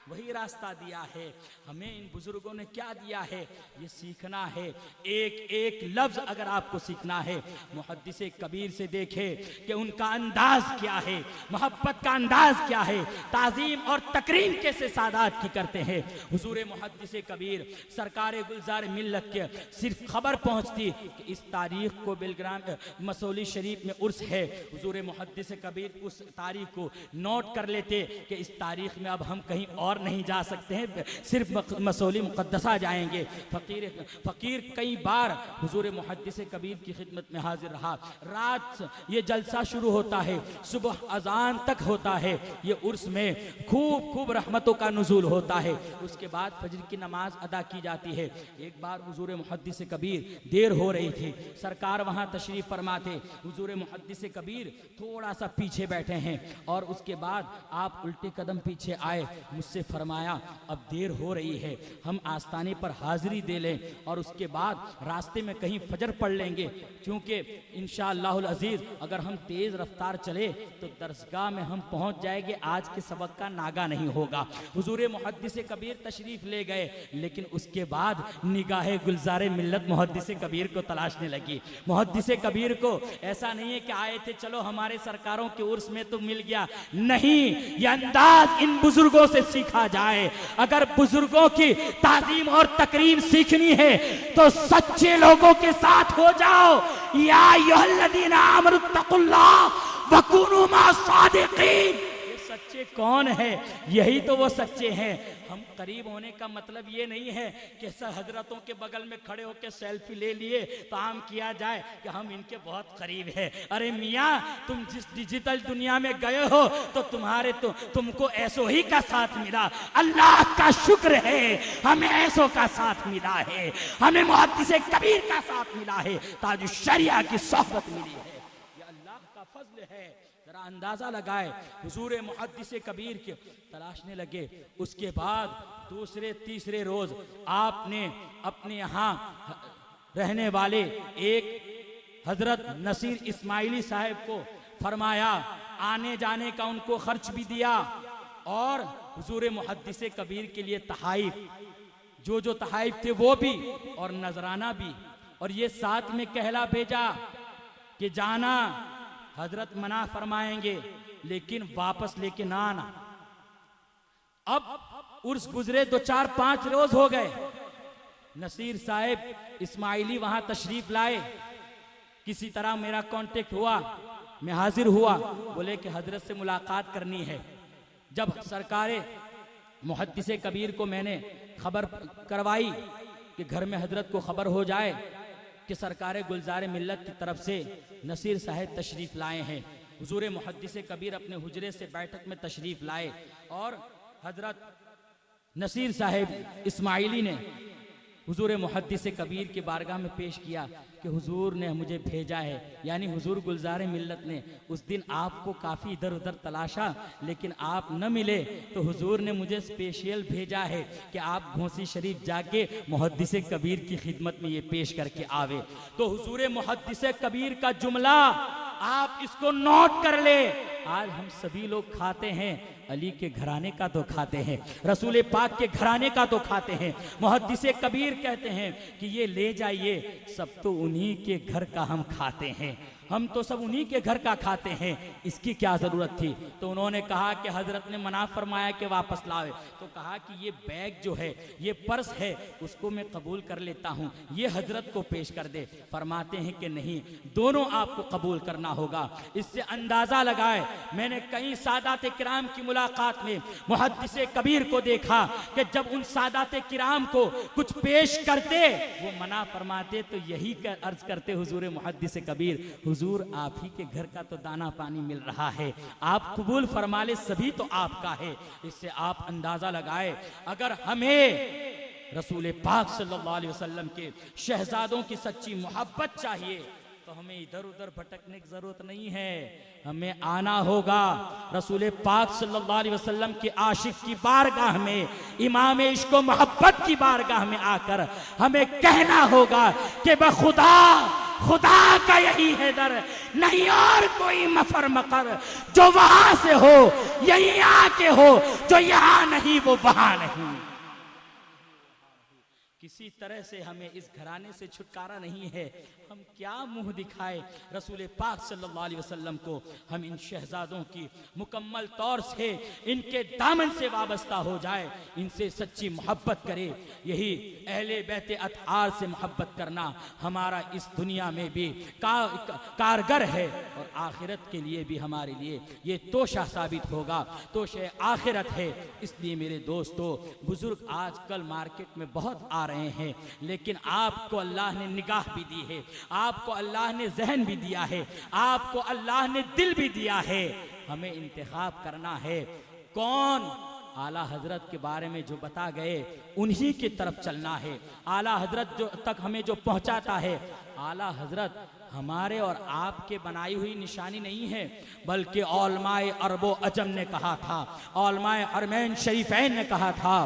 वही रास्ता दिया है। हमें इन बुजुर्गों ने क्या दिया है ये सीखना है। एक एक लफ्ज अगर आपको सीखना है मुहद्दिस कबीर से देखे कि उनका अंदाज क्या है, मोहब्बत का अंदाज क्या है, ताजीम और तकरीम कैसे सादात की करते हैं। हुजूर मुहद्दिस कबीर सरकार गुलजार मिल्लत के सिर्फ खबर पहुंचती कि इस तारीख को बेलग्राम मसौली शरीफ में उर्स है, हुजूर मुहद्दिस कबीर उस तारीख को नोट कर लेते कि इस तारीख में अब हम कहीं और नहीं जा सकते हैं, सिर्फ मसौली मुकद्दसा जाएंगे। फकीर कई बार हुजूर मुहद्दिस कबीर की खिदमत में हाजिर रहा। रात ये जलसा शुरू होता है, सुबह अजान तक होता है, ये उर्स में खूब रहमतों का नुज़ूल होता है। उसके बाद फजर की नमाज अदा की जाती है। एक बार हुजूर मुहद्दिस कबीर देर हो रही थी, सरकार वहाँ तशरीफ फरमाते, हुजूर मुहद्दिस कबीर थोड़ा सा पीछे बैठे हैं और उसके बाद आप उल्टे कदम पीछे आए, मुझसे फरमाया अब देर हो रही है, हम आस्ताने पर हाजिरी दे लें और उसके बाद रास्ते में कहीं फजर पढ़ लेंगे, क्योंकि इंशाअल्लाहुल अजीज अगर हम तेज रफ्तार चले तो दरसगाह में हम पहुंच जाएंगे, आज के सबक का नागा नहीं होगा। हुजूर मुहद्दिस कबीर तशरीफ ले गए, लेकिन उसके बाद निगाहे गुलजारे मिल्लत मुहद्दिस कबीर को तलाशने लगी। मुहद्दिस कबीर को ऐसा नहीं है कि आए थे चलो हमारे सरकारों के उर्स में तो मिल गया, नहीं, ये अंदाज इन बुजुर्गों से सीखा जाए। अगर बुजुर्गों की ताजीम और तकरीम सीखनी है तो सच्चे लोगों के साथ हो जाओ। या अय्युहल्लज़ीना आमनुत्तकुल्लाह वकुनू मअस सादिकीन, सच्चे सच्चे कौन है? यही तो वो सच्चे हैं। हम करीब होने का मतलब ये नहीं है कि हजरतों के बगल में खड़े होकर सेल्फी ले लिए तो आम किया जाए कि हम इनके बहुत करीब है। अरे मियाँ, तुम जिस डिजिटल दुनिया में गए हो तो तुमको ऐसो ही का साथ मिला। अल्लाह का शुक्र है हमें ऐसो का साथ मिला है, हमें मुहद्दिस कबीर का साथ मिला है, ताज शरिया की सोहबत मिली है। ये अल्लाह का फजल है। जरा अंदाजा लगाए, हुजूर मुहद्दिस कबीर के तलाशने लगे। उसके बाद दूसरे तीसरे रोज आपने अपने यहाँ रहने वाले एक हजरत नसीर इस्माइली साहब को फरमाया, आने जाने का उनको खर्च भी दिया और हुजूर मुहद्दिस कबीर के लिए तहाइफ, जो तहाइफ थे वो भी और नजराना भी, और ये साथ में कहला भेजा कि जाना हजरत मना फरमाएंगे लेकिन वापस लेके ना आना। अब उर्स गुजरे 4-5 रोज हो गए। नसीर साहब इस्माइली वहां तशरीफ लाए। किसी तरह मेरा कांटेक्ट हुआ, मैं हाजिर हुआ। बोले कि हजरत से मुलाकात करनी है। जब सरकारे मुहद्दिस कबीर को मैंने खबर करवाई कि घर में हजरत को खबर हो जाए कि सरकारे गुलजार मिल्लत की तरफ से नसीर साहब तशरीफ लाए हैं, हुजूर मुहद्दिस कबीर अपने हुजरे से बैठक में तशरीफ लाए और हजरत नसीर साहब इस्माइली ने हुजूर मुहद्दिस कबीर की बारगाह में पेश किया कि हुजूर ने मुझे भेजा है। यानी हुजूर गुलजार मिल्लत ने उस दिन आपको काफ़ी इधर उधर तलाशा लेकिन आप न मिले, तो हुजूर ने मुझे स्पेशल भेजा है कि आप घोंसी शरीफ जाके मुहद्दिस कबीर की खिदमत में ये पेश करके आवे। तो हुजूर मुहद्दिस कबीर का जुमला आप इसको नोट कर ले। आज हम सभी लोग खाते हैं, अली के घराने का तो खाते हैं, रसूल पाक के घराने का तो खाते हैं। मुहद्दिस कबीर कहते हैं कि ये ले जाइए, सब तो उन्हीं के घर का हम खाते हैं, हम तो सब उन्हीं के घर का खाते हैं, इसकी क्या ज़रूरत थी। तो उन्होंने कहा कि हजरत ने मना फरमाया कि वापस लावे। तो कहा कि ये बैग जो है, ये पर्स है, उसको मैं कबूल कर लेता हूँ, ये हजरत को पेश कर दे। फरमाते हैं कि नहीं, दोनों आपको कबूल करना होगा। इससे अंदाज़ा लगाए, मैंने कई सादात किराम की मुलाकात में मुहद्दिस कबीर को देखा कि जब उन सादात किराम को कुछ पेश करते वो मना फरमाते तो यही अर्ज करते, हुजूर मुहद्दिस कबीर, हुजूर आप ही के घर का तो दाना पानी मिल रहा है, आप कबूल फरमा ले, सभी तो आपका है। इससे आप अंदाजा लगाए, अगर हमें रसूल पाक सल्लल्लाहु अलैहि वसल्लम के शहजादों की सच्ची मोहब्बत चाहिए तो हमें इधर उधर भटकने की जरूरत नहीं है। हमें आना होगा रसूल पाक सल्लल्लाहु अलैहि वसल्लम के आशिक की बारगाह में, इमाम इश्क व मोहब्बत की बारगाह में आकर हमें कहना होगा कि बखुदा खुदा का यही है दर, नहीं और कोई मफर मकर, जो वहां से हो यही आके हो, जो यहां नहीं वो वहां नहीं। किसी तरह से हमें इस घराने से छुटकारा नहीं है। हम क्या मुंह दिखाए रसूल पाक सल्लल्लाहु अलैहि वसल्लम को। हम इन शहजादों की मुकम्मल तौर से इनके दामन से वाबस्ता हो जाए, इनसे सच्ची मोहब्बत करे। यही अहले बैते अतहार से मोहब्बत करना हमारा इस दुनिया में भी कारगर है और आखिरत के लिए भी हमारे लिए ये तोशा साबित होगा, तोशे आखिरत है। इसलिए मेरे दोस्तों, बुजुर्ग आजकल मार्केट में बहुत आ रहे हैं, लेकिन आपको अल्लाह ने निगाह भी दी है, आपको अल्लाह ने जहन भी दिया है, आपको अल्लाह ने दिल भी दिया है। हमें इंतखाब करना है कौन आला हजरत के बारे में जो बता गए उन्हीं की तरफ चलना है। आला हजरत जो तक हमें जो पहुंचाता है, आला हजरत हमारे और आपके बनाई हुई निशानी नहीं है, बल्कि औलमाए अरबो अजम ने कहा था, औलमाए हरमैन शरीफैन ने कहा था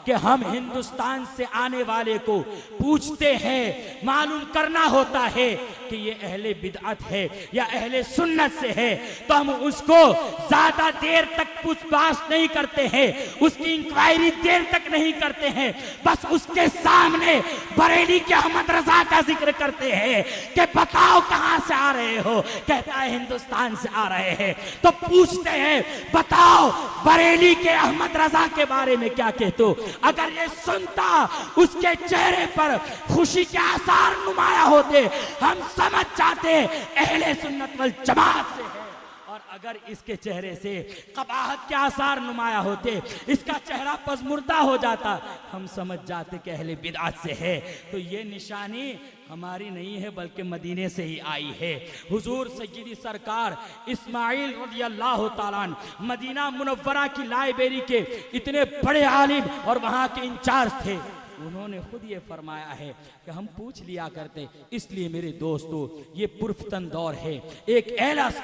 कि हम हिंदुस्तान से आने वाले को पूछते हैं, मालूम करना होता है कि ये अहले बिदअत है या अहले सुन्नत से है, तो हम उसको ज्यादा देर तक पूछताछ नहीं करते हैं, उसकी इंक्वायरी देर तक नहीं करते हैं, बस उसके सामने बरेली के अहमद रजा का जिक्र करते हैं कि बताओ कहां से आ रहे हो, कहता है हिंदुस्तान से आ रहे हैं। तो पूछते हैं बताओ बरेली के अहमद रजा के बारे में क्या कहते हो। अगर ये सुनता, उसके चेहरे पर खुशी के आसार नुमाया होते, हम समझ जाते अहले सुन्नत वल जमात से है। और अगर इसके चेहरे से कबाहत के आसार नुमाया होते, इसका चेहरा पज़मुर्दा हो जाता, हम समझ जाते कि अहले बिदअत से है। तो ये निशानी हमारी नहीं है बल्कि मदीने से ही आई है। हुजूर सय्यदी सरकार इस्माइल रज़ियल्लाहु ताला अन्हु मदीना मुनव्वरा की लाइब्रेरी के इतने बड़े आलिम और वहाँ के इंचार्ज थे। उन्होंने खुद ये फरमाया है कि हम पूछ लिया करते। इसलिए मेरे दोस्तों, ये पुरफ्तन दौर है। एक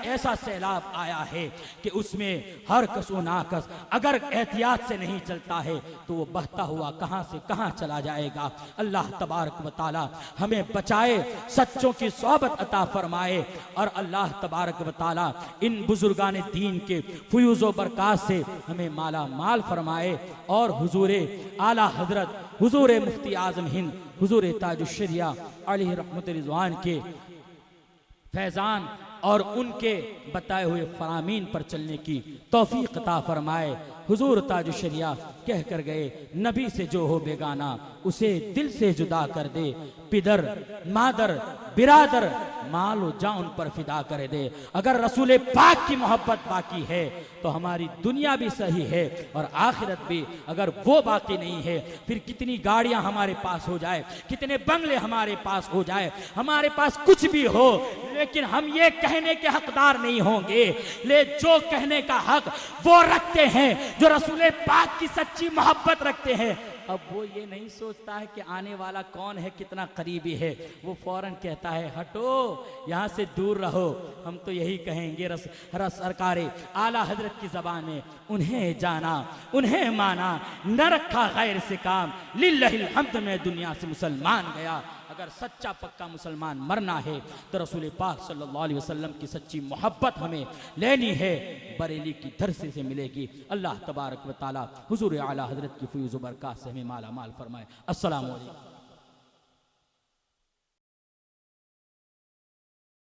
ऐसा सैलाब आया है कि उसमें हर कसो नाकस अगर एहतियात से नहीं चलता है तो वो बहता हुआ कहाँ से कहाँ चला जाएगा। अल्लाह तबारक व तआला हमें बचाए, सच्चों की सोहबत अता फरमाए और अल्लाह तबारक व तआला इन बुजुर्गान दीन के फयूज़ व बरक़ात से हमें माला माल फरमाए और हुजूरे आला हजरत हुजूर मुफ्ती आज़म हिंद हुजूर ताजुश्शरिया अलैहि रहमत रिज़वान के फैज़ान और उनके बताए हुए फरामीन पर चलने की तौफीक अता फरमाए। हुजूर ताजुश्शरिया कह कर गए, नबी से जो हो बेगाना उसे दिल से जुदा कर दे, पिदर मादर बिरादर मालो जान उन पर फिदा कर दे। अगर रसूल पाक की मोहब्बत बाकी है तो हमारी दुनिया भी सही है और आखिरत भी। अगर वो बाकी नहीं है, फिर कितनी गाड़ियां हमारे पास हो जाए, कितने बंगले हमारे पास हो जाए, हमारे पास कुछ भी हो, लेकिन हम ये कहने के हकदार नहीं होंगे। ले जो कहने का हक वो रखते हैं जो रसूल पाक की सच्ची मोहब्बत रखते हैं। अब वो ये नहीं सोचता है कि आने वाला कौन है, कितना करीबी है। वो फौरन कहता है हटो, यहाँ से दूर रहो। हम तो यही कहेंगे सरकार आला हजरत की ज़बान में, उन्हें जाना उन्हें माना, न रखा गैर से काम, लिल्लाहिल हम्द में दुनिया से मुसलमान गया। अगर सच्चा पक्का मुसलमान मरना है तो रसूल पाक सल्लल्लाहु अलैहि वसल्लम की सच्ची मोहब्बत हमें लेनी है, बरेली की धरती से मिलेगी। अल्लाह तबारक व तआला हुजूर आला हजरत की फयूज़ व बरक़ात से हमें माला माल फरमाए। अस्सलामु अलैकुम।